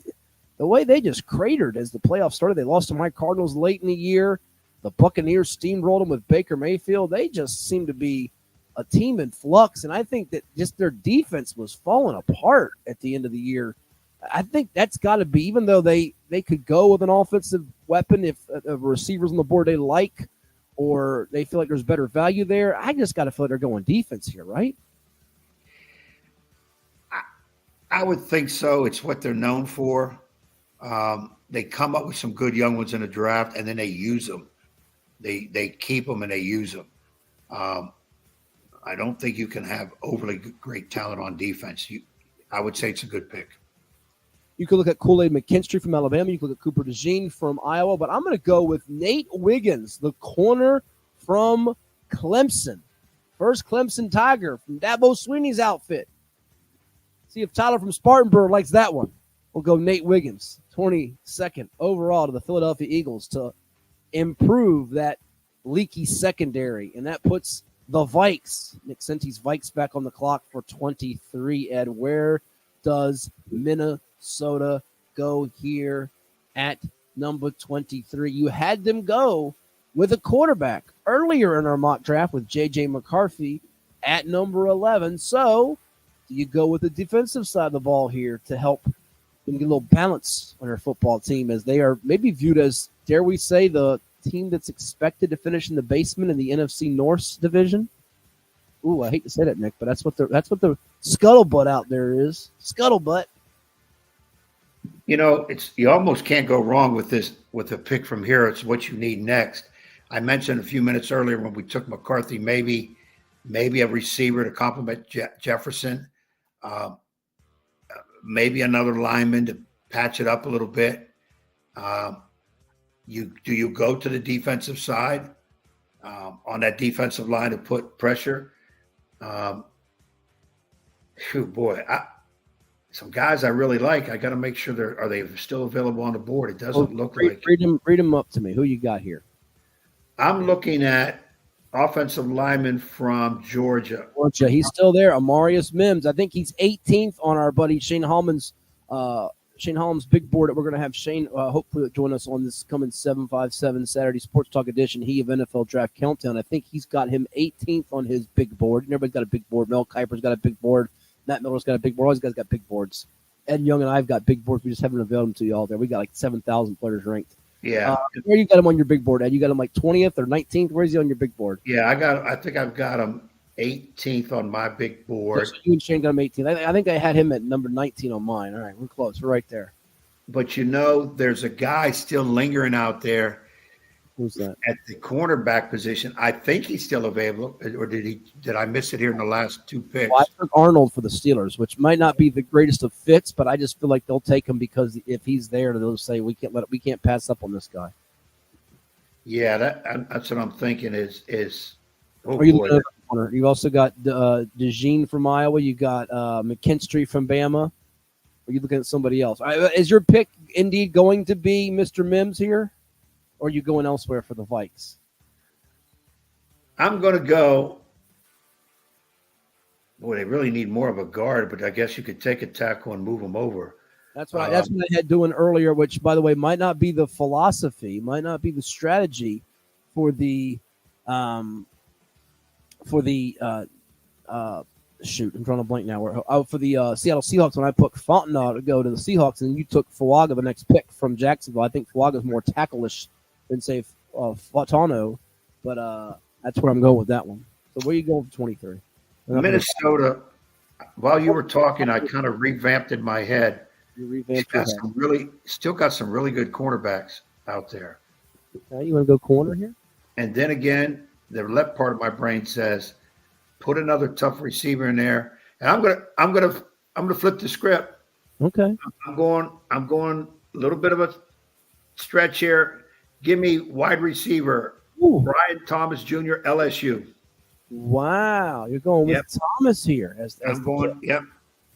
way they just cratered as the playoffs started, they lost to my Cardinals late in the year. The Buccaneers steamrolled them with Baker Mayfield. They just seem to be a team in flux, and I think that just their defense was falling apart at the end of the year. I think that's got to be, even though they could go with an offensive weapon if receivers on the board they like, or they feel like there's better value there. I just got to feel like they're going defense here, right? I would think so. It's what they're known for. They come up with some good young ones in the draft, and then they use them. They keep them and they use them. I don't think you can have overly great talent on defense. I would say it's a good pick. You could look at Kool-Aid McKinstry from Alabama. You could look at Cooper DeJean from Iowa. But I'm going to go with Nate Wiggins, the corner from Clemson. First Clemson Tiger from Dabo Swinney's outfit. See if Tyler from Spartanburg likes that one. We'll go Nate Wiggins, 22nd overall to the Philadelphia Eagles to improve that leaky secondary. And that puts the Vikes, Nick Senti's Vikes, back on the clock for 23, Ed. Where does Minnesota go here at number 23? You had them go with a quarterback earlier in our mock draft with J.J. McCarthy at number 11. So do you go with the defensive side of the ball here to help them get a little balance on their football team, as they are maybe viewed as, dare we say, the team that's expected to finish in the basement in the NFC North division? Ooh, I hate to say that, Nick, but that's what the scuttlebutt out there is. Scuttlebutt. You almost can't go wrong with this, with a pick from here. It's what you need next. I mentioned a few minutes earlier when we took McCarthy, maybe a receiver to complement Jefferson, maybe another lineman to patch it up a little bit. You go to the defensive side on that defensive line to put pressure? Some guys I really like. I got to make sure are they still available on the board? It doesn't look like. Read them up to me. Who you got here? I'm looking at offensive lineman from Georgia. He's still there. Amarius Mims. I think he's 18th on our buddy Shane Hallman's big board. We're going to have Shane hopefully join us on this coming 757 Saturday Sports Talk edition. He of NFL Draft Countdown. I think he's got him 18th on his big board. Everybody's got a big board. Mel Kiper's got a big board. Matt Miller's got a big board. All these guys got big boards. Ed Young and I've got big boards. We just haven't availed them to you all there. We got like 7,000 players ranked. Yeah. Where you got him on your big board, Ed? You got him like 20th or 19th? Where's he on your big board? Yeah, I think I've got him 18th on my big board. So you and Shane got him 18th. I think I had him at number 19 on mine. All right, we're close. We're right there. But there's a guy still lingering out there. Who's that? At the cornerback position. I think he's still available. Or did I miss it here in the last two picks? Well, I took Arnold for the Steelers, which might not be the greatest of fits, but I just feel like they'll take him because if he's there, they'll say we can't pass up on this guy. Yeah, that's what I'm thinking is corner? You also got DeJean from Iowa. You got McKinstry from Bama. Are you looking at somebody else? Is your pick indeed going to be Mr. Mims here? Or are you going elsewhere for the Vikes? I'm going to go. Boy, they really need more of a guard, but I guess you could take a tackle and move them over. That's what I had doing earlier, which, by the way, might not be the philosophy, might not be the strategy for the shoot. I'm drawing a blank now. For the Seattle Seahawks, when I put Fontenot to go to the Seahawks, and you took Fuaga, the next pick from Jacksonville. I think Fuaga's more tackle-ish than, say, Fautano, but that's where I'm going with that one. So where are you going for 23? Minnesota, while you were talking, I kind of revamped in my head. Still got some really good cornerbacks out there. Okay, you want to go corner here? And then again, the left part of my brain says, put another tough receiver in there. And I'm gonna flip the script. Okay. I'm going a little bit of a stretch here. Give me wide receiver, Brian Thomas Jr., LSU. Wow, you're going with Thomas here. I'm going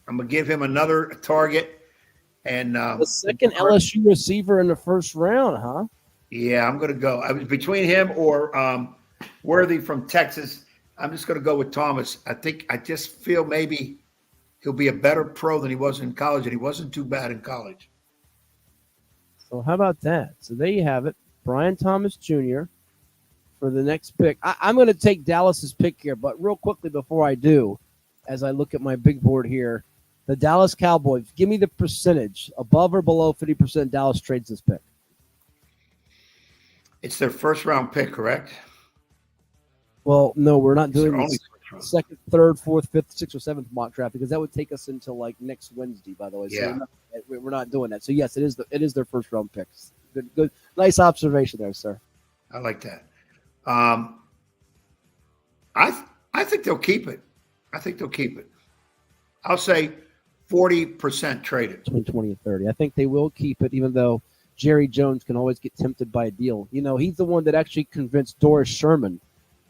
going to give him another target. And the second LSU receiver in the first round, huh? Yeah, I'm going to go. I was between him or Worthy from Texas. I'm just going to go with Thomas. I just feel maybe he'll be a better pro than he was in college, and he wasn't too bad in college. So how about that? So there you have it. Brian Thomas Jr. for the next pick. I'm going to take Dallas's pick here, but real quickly before I do, as I look at my big board here, the Dallas Cowboys, give me the percentage, above or below 50% Dallas trades this pick. It's their first-round pick, correct? Well, no, we're not It's their doing only this first round. second, third, fourth, fifth, sixth, or seventh mock draft because that would take us until like next Wednesday. By the way, so Yeah. we're not doing that. So yes, it is their first round picks. Good, nice observation there, sir. I like that. I think they'll keep it. I think they'll keep it. I'll say 40% traded. Between 20 and 30. I think they will keep it, even though Jerry Jones can always get tempted by a deal. You know, he's the one that actually convinced Doris Sherman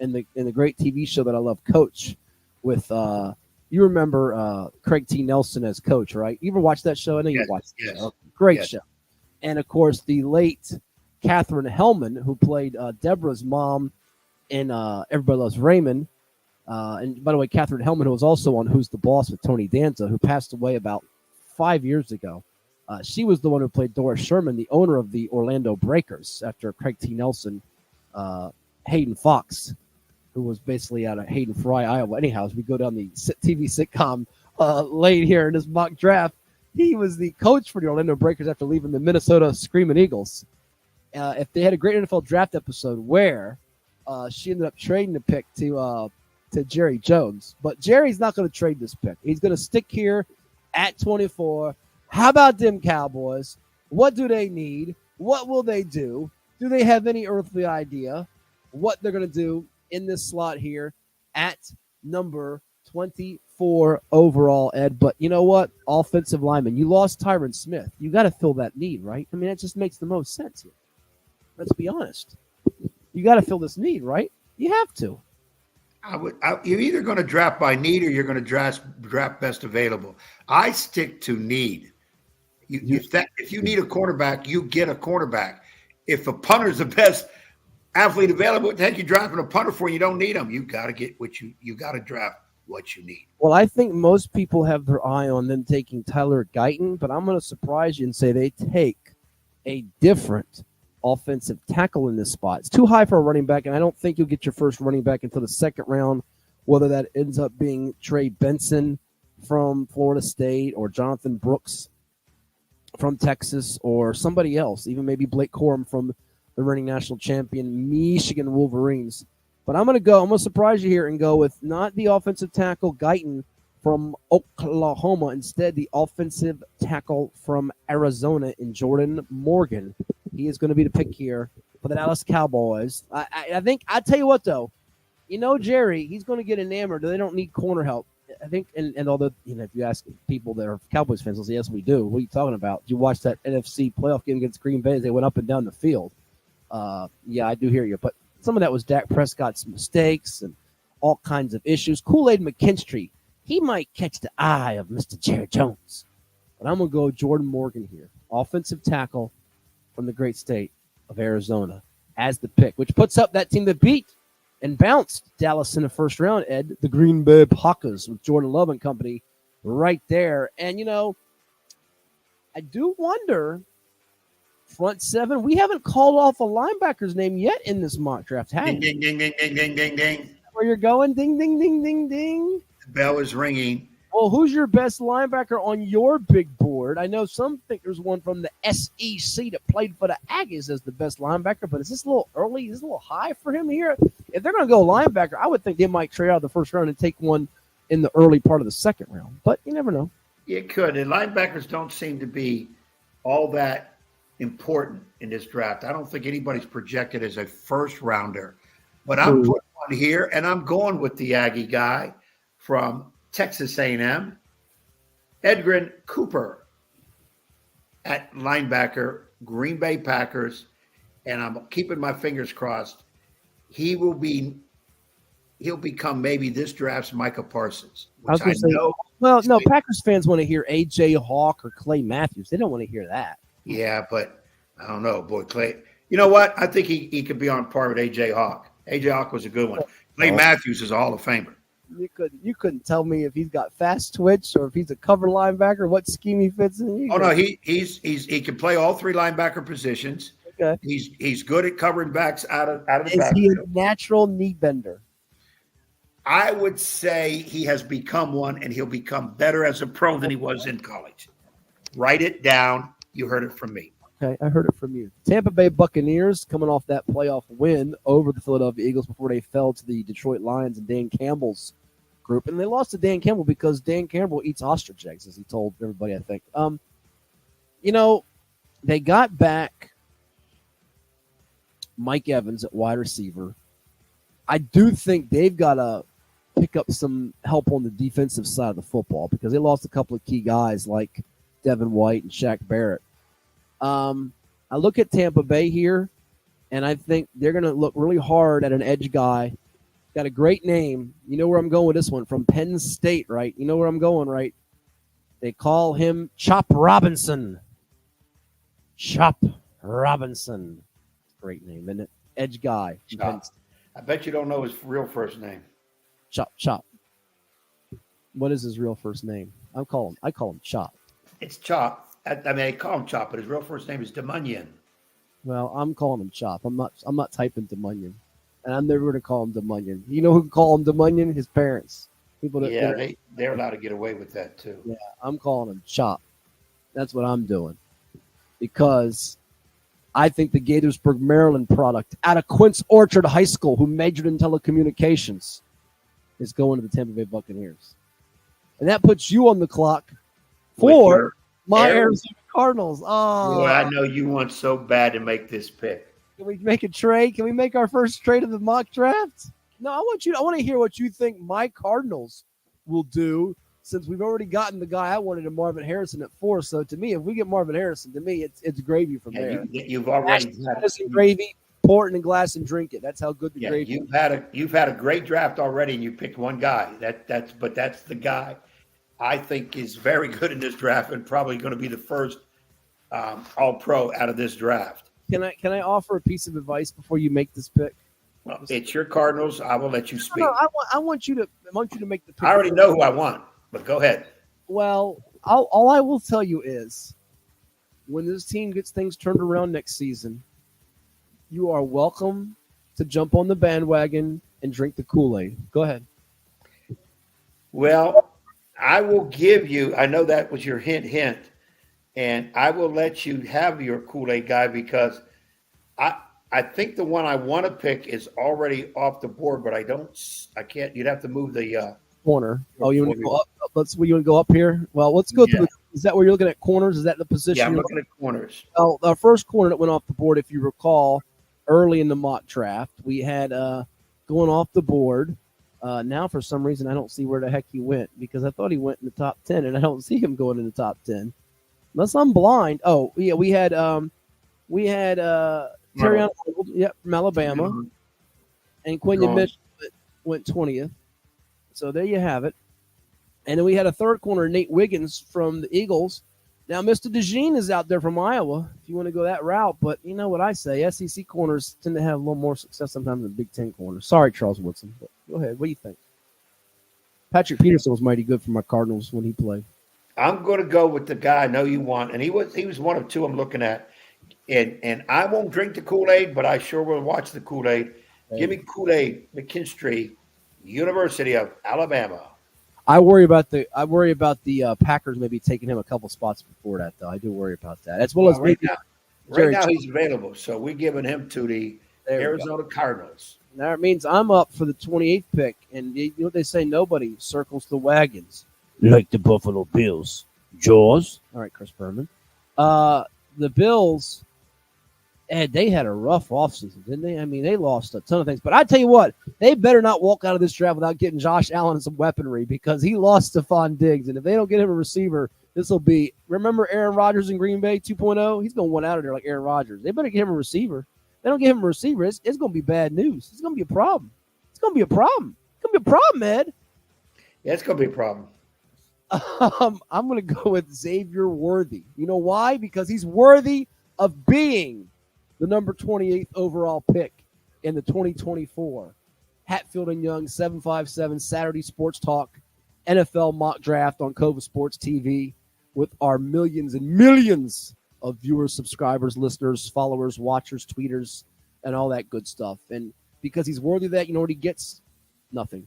in the great TV show that I love, Coach, with you remember Craig T. Nelson as Coach, right? You ever watch that show? I know you watched it. Yes. Great show. And of course, the late Catherine Hellman, who played Deborah's mom in Everybody Loves Raymond. And by the way, Catherine Hellman, who was also on Who's the Boss with Tony Danza, who passed away about 5 years ago. She was the one who played Doris Sherman, the owner of the Orlando Breakers, after Craig T. Nelson, Hayden Fox, who was basically out of Hayden Fry, Iowa. Anyhow, as we go down the TV sitcom lane here in this mock draft, he was the coach for the Orlando Breakers after leaving the Minnesota Screaming Eagles. If they had a great NFL draft episode where she ended up trading the pick to Jerry Jones. But Jerry's not going to trade this pick. He's going to stick here at 24. How about them Cowboys? What do they need? What will they do? Do they have any earthly idea what they're going to do in this slot here at number 24 overall, Ed? But you know what? Offensive lineman. You lost Tyron Smith. You got to fill that need, right? I mean, that just makes the most sense here. Let's be honest. You got to fill this need, right? You have to. You're either going to draft by need or you're going to draft best available. I stick to need. If you need a cornerback, you get a cornerback. If a punter's the best athlete available, what the heck you drafting a punter for? You don't need them. You got to get what you got to draft what you need. Well, I think most people have their eye on them taking Tyler Guyton, but I'm going to surprise you and say they take a different offensive tackle in this spot. It's too high for a running back, and I don't think you'll get your first running back until the second round, whether that ends up being Trey Benson from Florida State or Jonathan Brooks from Texas or somebody else, even maybe Blake Corum from the reigning national champion Michigan Wolverines. But I'm going to surprise you here and go with not the offensive tackle Guyton from Oklahoma, instead the offensive tackle from Arizona in Jordan Morgan. He is going to be the pick here for the Dallas Cowboys. I think, I tell you what, though, you know, Jerry, he's going to get enamored. They don't need corner help. I think, and although, you know, if you ask people that are Cowboys fans, they'll say, yes, we do. What are you talking about? Did you watch that NFC playoff game against Green Bay as they went up and down the field? Yeah, I do hear you. But some of that was Dak Prescott's mistakes and all kinds of issues. Kool-Aid McKinstry, he might catch the eye of Mr. Jerry Jones. But I'm going to go Jordan Morgan here, offensive tackle from the great state of Arizona as the pick, which puts up that team that beat and bounced Dallas in the first round, Ed, the Green Bay Packers with Jordan Love and company right there. And, you know, I do wonder, front seven, we haven't called off a linebacker's name yet in this mock draft. Ding, ding, ding, ding, ding, ding, ding, ding. Where you're going? Ding, ding, ding, ding, ding. The bell is ringing. Well, who's your best linebacker on your big board? I know some think there's one from the SEC that played for the Aggies as the best linebacker, but is this a little early? Is this a little high for him here? If they're going to go linebacker, I would think they might trade out the first round and take one in the early part of the second round, but you never know. It could, and linebackers don't seem to be all that important in this draft. I don't think anybody's projected as a first rounder, but I'm putting one here, and I'm going with the Aggie guy from Texas A&M, Edgerrin Cooper at linebacker, Green Bay Packers, and I'm keeping my fingers crossed. He'll become maybe this draft's Micah Parsons. Which I know. Well, no, Packers fans want to hear A.J. Hawk or Clay Matthews. They don't want to hear that. Yeah, but I don't know, boy, Clay. You know what? I think he could be on par with A.J. Hawk. A.J. Hawk was a good one. Clay Matthews is a Hall of Famer. You couldn't tell me if he's got fast twitch or if he's a cover linebacker, what scheme he fits in. No, he can play all three linebacker positions. Okay. He's good at covering backs out of the backfield. Is he a natural knee bender? I would say he has become one, and he'll become better as a pro than he was in college. Write it down. You heard it from me. Okay, I heard it from you. Tampa Bay Buccaneers coming off that playoff win over the Philadelphia Eagles before they fell to the Detroit Lions and Dan Campbell's group. And they lost to Dan Campbell because Dan Campbell eats ostrich eggs, as he told everybody, I think. They got back Mike Evans at wide receiver. I do think they've got to pick up some help on the defensive side of the football because they lost a couple of key guys like Devin White and Shaq Barrett. I look at Tampa Bay here, and I think they're going to look really hard at an edge guy. Got a great name. You know where I'm going with this one. From Penn State, right? You know where I'm going, right? They call him Chop Robinson. Chop Robinson. Great name, isn't it? Edge guy. Chop. I bet you don't know his real first name. Chop. What is his real first name? I call him Chop. It's Chop. I call him Chop, but his real first name is DeMunyon. Well, I'm calling him Chop. I'm not typing DeMunyon, and I'm never going to call him DeMunyon. You know who can call him DeMunyon? His parents. People that they're allowed to get away with that too. Yeah, I'm calling him Chop. That's what I'm doing because I think the Gaithersburg, Maryland product out of Quince Orchard High School, who majored in telecommunications, is going to the Tampa Bay Buccaneers, and that puts you on the clock for my Arizona Cardinals. Oh, boy, I know you want so bad to make this pick. Can we make a trade? Can we make our first trade of the mock draft? No, I want to hear what you think my Cardinals will do since we've already gotten the guy I wanted in Marvin Harrison at 4. So to me, if we get Marvin Harrison, to me, it's gravy from there. You've already had gravy, pour it in a glass and drink it. That's how good the gravy is. You've had a great draft already, and you picked one guy. That's the guy I think is very good in this draft and probably going to be the first All-Pro out of this draft. Can I offer a piece of advice before you make this pick? Well, it's your Cardinals. I will let you speak. No, I want you to make the pick. I already know who I want, but go ahead. Well, all I will tell you is when this team gets things turned around next season, you are welcome to jump on the bandwagon and drink the Kool-Aid. Go ahead. Well, I will give you, I know that was your hint, and I will let you have your Kool-Aid guy because I think the one I want to pick is already off the board, but I can't, you'd have to move the corner. Oh, you want to go up? You want to go up here? Well, let's go through. Is that where you're looking at corners? Is that the position? Yeah, I'm looking at corners. Well, our first corner that went off the board, if you recall, early in the mock draft, we had going off the board. Now, for some reason, I don't see where the heck he went because I thought he went in the top 10, and I don't see him going in the top 10. Unless I'm blind. Oh, yeah, we had Terry Arnold, from Alabama, and Quinion Mitchell went 20th. So there you have it. And then we had a third corner, Nate Wiggins from the Eagles. Now, Mr. DeJean is out there from Iowa if you want to go that route. But you know what I say, SEC corners tend to have a little more success sometimes than Big Ten corners. Sorry, Charles Woodson. But go ahead. What do you think? Patrick Peterson was mighty good for my Cardinals when he played. I'm going to go with the guy I know you want. And he was one of two I'm looking at. And I won't drink the Kool-Aid, but I sure will watch the Kool-Aid. Hey. Give me Kool-Aid McKinstry, University of Alabama. I worry about the Packers maybe taking him a couple spots before that, though. I do worry about that. As well as right now he's available, so we're giving him to the Arizona Cardinals. That means I'm up for the 28th pick, and you know what they say? Nobody circles the wagons like the Buffalo Bills. Jaws. All right, Chris Berman. The Bills, Ed, they had a rough offseason, didn't they? I mean, they lost a ton of things. But I tell you what, they better not walk out of this draft without getting Josh Allen some weaponry because he lost Stephon Diggs. And if they don't get him a receiver, this will be – remember Aaron Rodgers in Green Bay 2.0? He's going to one out of there like Aaron Rodgers. They better get him a receiver. If they don't get him a receiver, it's going to be bad news. It's going to be a problem. It's going to be a problem. It's going to be a problem, Ed. Yeah, it's going to be a problem. I'm going to go with Xavier Worthy. You know why? Because he's worthy of being the number 28th overall pick in the 2024 Hatfield and Young 757 Saturday Sports Talk NFL mock draft on CoVA Sports TV with our millions and millions of viewers, subscribers, listeners, followers, watchers, tweeters, and all that good stuff. And because he's worthy of that, you know what he gets? Nothing.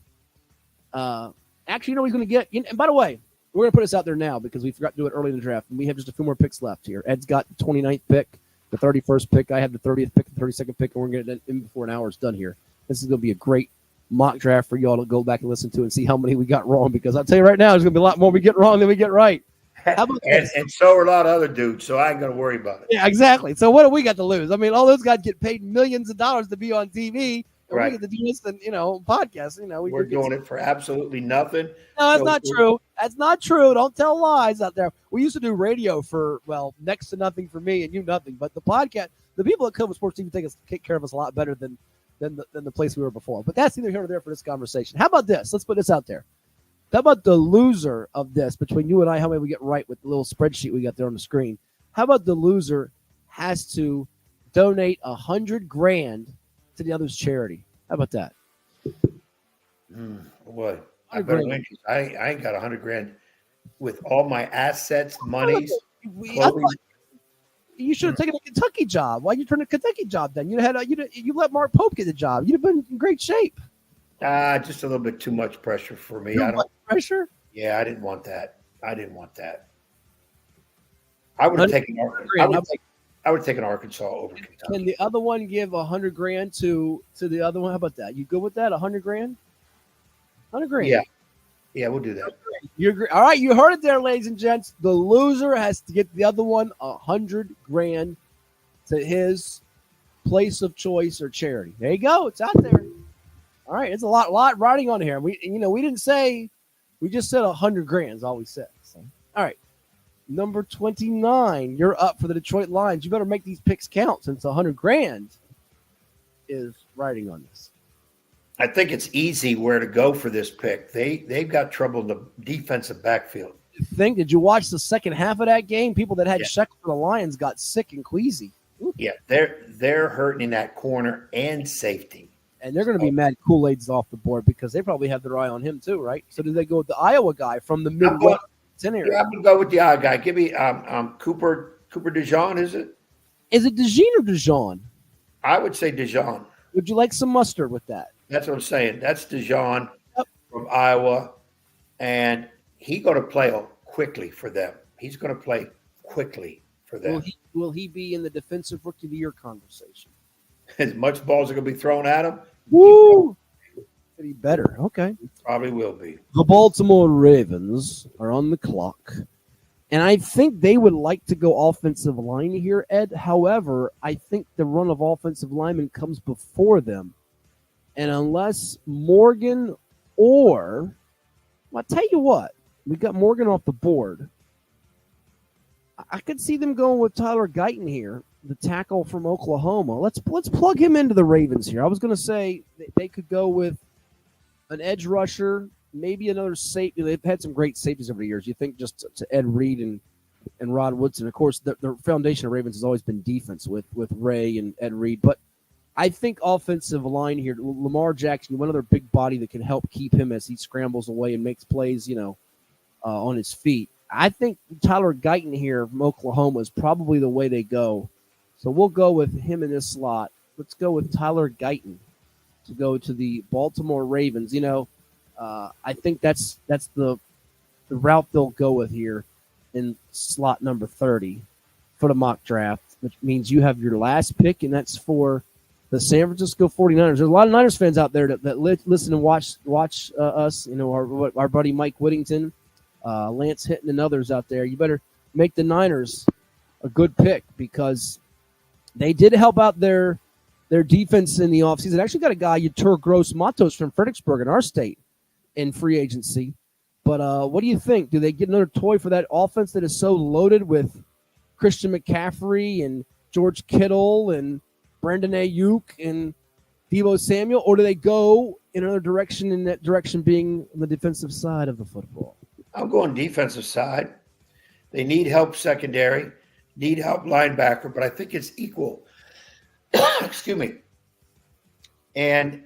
Actually, you know what he's going to get? And by the way, we're going to put this out there now because we forgot to do it early in the draft, and we have just a few more picks left here. Ed's got the 29th pick, the 31st pick. I have the 30th pick, the 32nd pick, and we're going to get it in before an hour is done here. This is going to be a great mock draft for y'all to go back and listen to and see how many we got wrong, because I'll tell you right now, there's going to be a lot more we get wrong than we get right. How about and so are a lot of other dudes, so I ain't going to worry about it. Yeah, exactly. So what do we got to lose? I mean, all those guys get paid millions of dollars to be on TV. And right. We get to do this, and podcasts. We're doing it for absolutely nothing. No, that's not true. That's not true. Don't tell lies out there. We used to do radio for, next to nothing for me and you nothing. But the podcast, the people at CoVA Sports TV take care of us a lot better than the place we were before. But that's neither here nor there for this conversation. How about this? Let's put this out there. How about the loser of this between you and I? How many we get right with the little spreadsheet we got there on the screen? How about the loser has to donate $100,000 to the other's charity? How about that? Boy, I better win. I ain't got $100,000 with all my assets, monies. You should have taken a Kentucky job. Why you turn a Kentucky job then? You let Mark Pope get the job. You'd have been in great shape. Just a little bit too much pressure for me. Pressure? Yeah, I didn't want that. I would have taken Arkansas over Kentucky. Can the other one give $100,000 to the other one? How about that? You good with that? $100,000? $100,000. Yeah, we'll do that. You agree? All right, you heard it there, ladies and gents. The loser has to get the other one $100,000 to his place of choice or charity. There you go. It's out there. All right, it's a lot riding on here. We didn't say, we just said $100,000 is all we said. So, all right, number 29, you're up for the Detroit Lions. You better make these picks count since $100,000 is riding on this. I think it's easy where to go for this pick. They've got trouble in the defensive backfield. Did you watch the second half of that game? People that had Sheck for the Lions got sick and queasy. Ooh. Yeah, they're hurting in that corner and safety. And they're going to be mad Kool-Aid's off the board because they probably have their eye on him too, right? So do they go with the Iowa guy from the Midwest? I'm going to go with the Iowa guy. Give me Cooper DeJean, is it? Is it DeJean or DeJean? I would say DeJean. Would you like some mustard with that? That's what I'm saying. That's DeJean from Iowa, and he's going to play quickly for them. He's going to play quickly for them. Will he be in the Defensive Rookie of the Year conversation? As much balls are going to be thrown at him. Woo! He better. Okay. He probably will be. The Baltimore Ravens are on the clock. And I think they would like to go offensive line here, Ed. However, I think the run of offensive linemen comes before them. And unless Morgan I'll tell you what, we got Morgan off the board. I could see them going with Tyler Guyton here, the tackle from Oklahoma. Let's plug him into the Ravens here. I was going to say they could go with an edge rusher, maybe another safety. They've had some great safeties over the years. You think just to Ed Reed and Rod Woodson. Of course, the foundation of Ravens has always been defense with Ray and Ed Reed. But I think offensive line here, Lamar Jackson, one other big body that can help keep him as he scrambles away and makes plays, on his feet. I think Tyler Guyton here from Oklahoma is probably the way they go. So we'll go with him in this slot. Let's go with Tyler Guyton to go to the Baltimore Ravens. I think that's the route they'll go with here in slot number 30 for the mock draft, which means you have your last pick, and that's for the San Francisco 49ers. There's a lot of Niners fans out there that listen and watch us. Our buddy Mike Whittington, Lance Hinton, and others out there. You better make the Niners a good pick because they did help out their defense in the offseason. Actually got a guy, Yetur Gross-Matos from Fredericksburg in our state in free agency. But what do you think? Do they get another toy for that offense that is so loaded with Christian McCaffrey and George Kittle and Brandon Ayuk and Deebo Samuel, or do they go in another direction, in that direction being the defensive side of the football? I'm going defensive side. They need help secondary, need help linebacker, but I think it's equal. Excuse me. And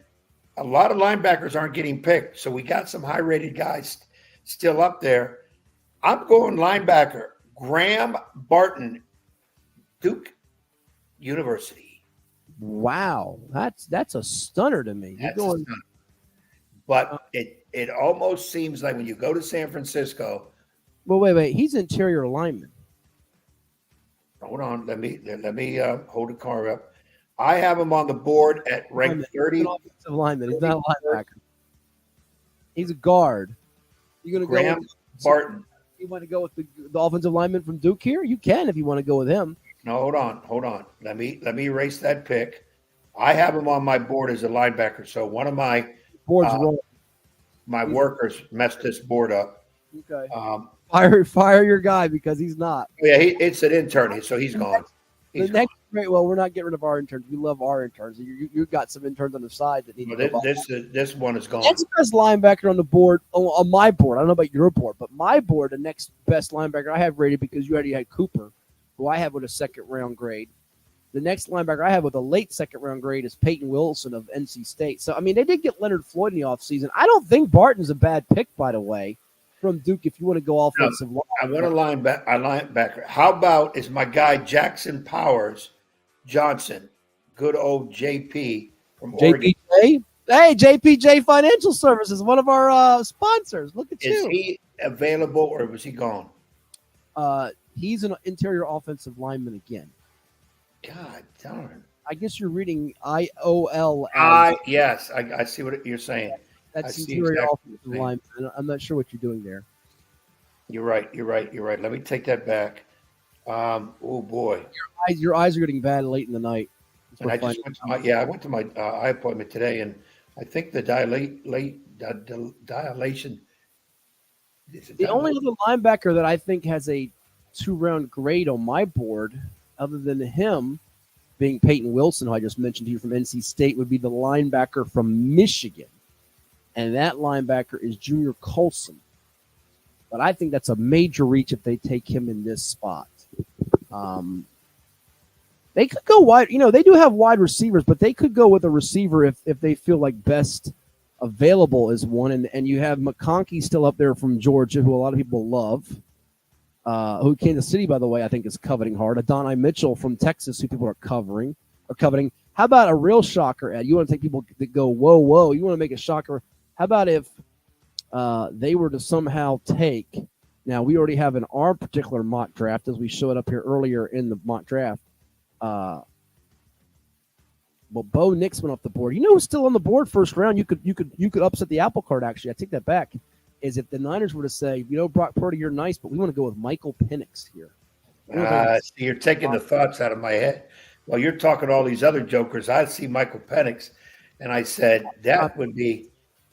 a lot of linebackers aren't getting picked, so we got some high-rated guys still up there. I'm going linebacker, Graham Barton, Duke University. Wow, that's a stunner to me. But it almost seems like when you go to San Francisco, Well, wait. He's interior lineman. Hold on. Let me hold the car up. I have him on the board at rank Lineman. He's 30. an offensive lineman. He's not a linebacker. He's a guard. You going to go Graham with Barton. you want to go with the offensive lineman from Duke here? You can if you want to go with him. No, hold on. Let me erase that pick. I have him on my board as a linebacker. So one of my Board's wrong. my workers messed this board up. Okay. Fire your guy because he's not. Yeah, it's an intern, so he's gone. Well, we're not getting rid of our interns. We love our interns. You got some interns on the side that need to go. This one is gone. Next best linebacker on the board, on my board. I don't know about your board, but my board, the next best linebacker I have rated because you already had Cooper, who I have with a second round grade. The next linebacker I have with a late second round grade is Peyton Wilson of NC State. So, I mean, they did get Leonard Floyd in the offseason. I don't think Barton's a bad pick, by the way, from Duke if you want to go offensive line. I want a linebacker. How about is my guy Jackson Powers Johnson, good old JP from Oregon. JPJ? Hey, JPJ Financial Services, one of our sponsors. Look at you. Is he available or was he gone? He's an interior offensive lineman again. God darn. I guess you're reading IOL. Yes, I see what you're saying. That's interior offensive lineman. I'm not sure what you're doing there. You're right. Let me take that back. Oh boy, your eyes are getting bad late in the night. And I just went to my eye appointment today, and I think the dilation. The only other linebacker that I think has a 2-round grade on my board, other than him being Peyton Wilson, who I just mentioned to you from NC State, would be the linebacker from Michigan, and that linebacker is Junior Colson. But I think that's a major reach if they take him in this spot. They could go wide. You know, they do have wide receivers, but they could go with a receiver if they feel like best available is one. And you have McConkey still up there from Georgia, who a lot of people love. Who Kansas City, by the way, I think is coveting hard. Adonai Mitchell from Texas, who people are coveting. How about a real shocker, Ed? You want to take people that go, whoa. You want to make a shocker. How about if they were to somehow take – now, we already have in our particular mock draft, as we showed up here earlier in the mock draft. Well, Bo Nix went off the board. You know who's still on the board first round? You could upset the apple cart, actually. I take that back. Is if the Niners were to say, Brock Purdy, you're nice, but we want to go with Michael Penix here. See, you're taking the thoughts out of my head. Well, you're talking all these other jokers. I see Michael Penix, and I said that would be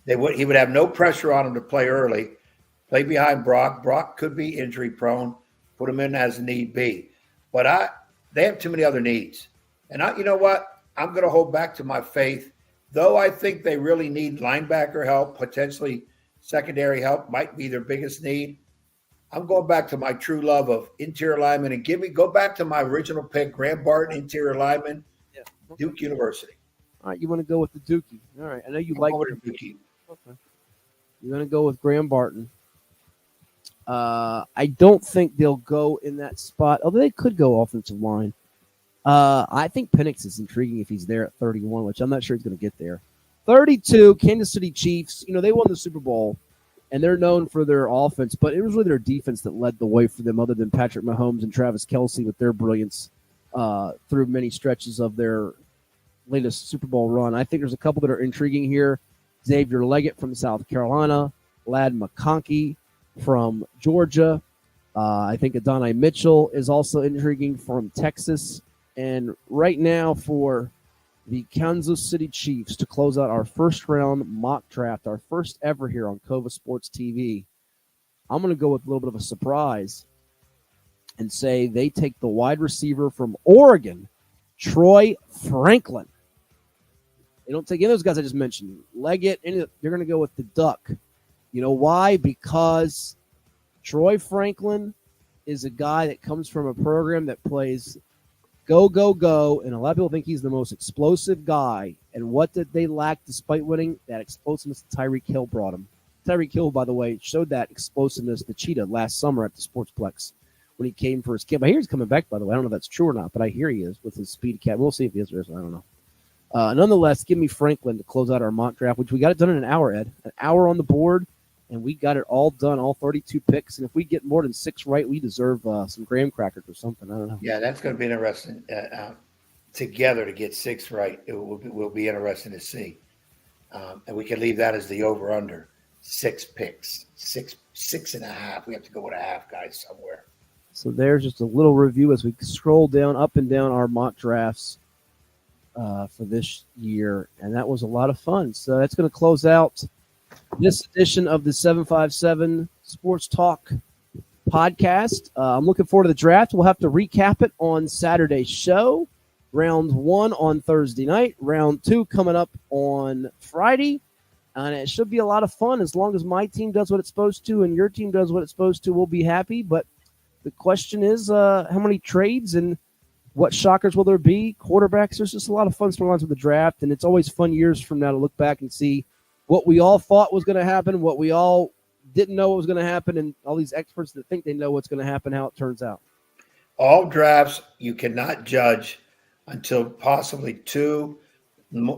he would have no pressure on him to play early, play behind Brock. Brock could be injury prone. Put him in as need be, but they have too many other needs. And you know what? I'm going to hold back to my faith, though. I think they really need linebacker help, potentially secondary help might be their biggest need. I'm going back to my true love of interior lineman and go back to my original pick, Graham Barton, interior lineman, Duke University. All right, you want to go with the Dookie. All right, I know you like Dookie. Okay. You're going to go with Graham Barton. I don't think they'll go in that spot, although they could go offensive line. I think Penix is intriguing if he's there at 31, which I'm not sure he's going to get there. 32, Kansas City Chiefs. They won the Super Bowl, and they're known for their offense, but it was really their defense that led the way for them, other than Patrick Mahomes and Travis Kelce with their brilliance through many stretches of their latest Super Bowl run. I think there's a couple that are intriguing here. Xavier Leggett from South Carolina, Ladd McConkey from Georgia. I think Adonai Mitchell is also intriguing from Texas. And right now for the Kansas City Chiefs to close out our first round mock draft, our first ever here on CoVA Sports TV, I'm going to go with a little bit of a surprise and say they take the wide receiver from Oregon, Troy Franklin. They don't take any of those guys I just mentioned. Leggett, they're going to go with the Duck. You know why? Because Troy Franklin is a guy that comes from a program that plays go, go, go, and a lot of people think he's the most explosive guy. And what did they lack despite winning? That explosiveness Tyreek Hill brought him. Tyreek Hill, by the way, showed that explosiveness to Cheetah last summer at the Sportsplex when he came for his camp. I hear he's coming back, by the way. I don't know if that's true or not, but I hear he is with his speed cat. We'll see if he is or isn't. I don't know. Nonetheless, give me Franklin to close out our mock draft, which we got it done in an hour, Ed. An hour on the board. and we got it all done, all 32 picks. And if we get more than 6 right, we deserve some graham crackers or something. I don't know. Yeah, that's going to be interesting. Together to get 6 right, it will be interesting to see. And we can leave that as the over/under. 6 picks, 6.5. We have to go with a half, guys, somewhere. So there's just a little review as we scroll down, up and down our mock drafts for this year, and that was a lot of fun. So that's going to close out this edition of the 757 Sports Talk podcast. I'm looking forward to the draft. We'll have to recap it on Saturday's show. Round 1 on Thursday night. Round 2 coming up on Friday. And it should be a lot of fun as long as my team does what it's supposed to and your team does what it's supposed to. We'll be happy. But the question is how many trades and what shockers will there be? Quarterbacks. There's just a lot of fun storylines with the draft. And it's always fun years from now to look back and see what we all thought was going to happen, what we all didn't know was going to happen, and all these experts that think they know what's going to happen, how it turns out. All drafts you cannot judge until possibly 2,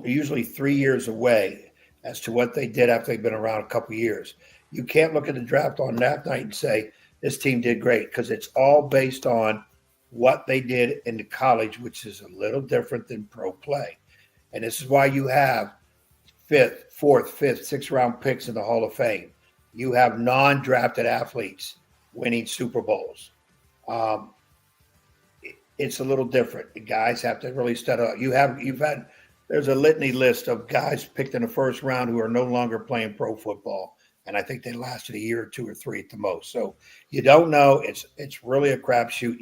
usually 3 years away as to what they did after they've been around a couple of years. You can't look at the draft on that night and say, this team did great, because it's all based on what they did in the college, which is a little different than pro play. And this is why you have 5th, 4th, 5th, 6th round picks in the Hall of Fame. You have non-drafted athletes winning Super Bowls. It's a little different. The guys have to really step up. There's a litany list of guys picked in the first round who are no longer playing pro football. And I think they lasted a year or 2 or 3 at the most. So you don't know. It's really a crapshoot.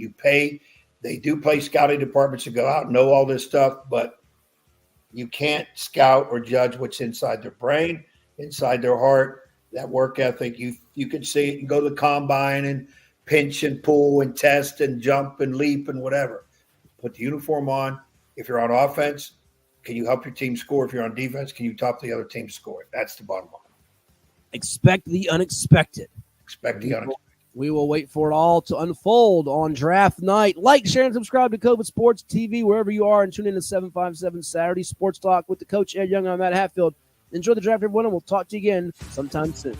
They do play scouting departments to go out and know all this stuff, but you can't scout or judge what's inside their brain, inside their heart, that work ethic. You can see it and go to the combine and pinch and pull and test and jump and leap and whatever. Put the uniform on. If you're on offense, can you help your team score? If you're on defense, can you top the other team score? That's the bottom line. Expect the unexpected. We will wait for it all to unfold on draft night. Like, share, and subscribe to CoVA Sports TV wherever you are, and tune in to 757 Saturday Sports Talk with the coach, Ed Young. I'm Matt Hatfield. Enjoy the draft, everyone, and we'll talk to you again sometime soon.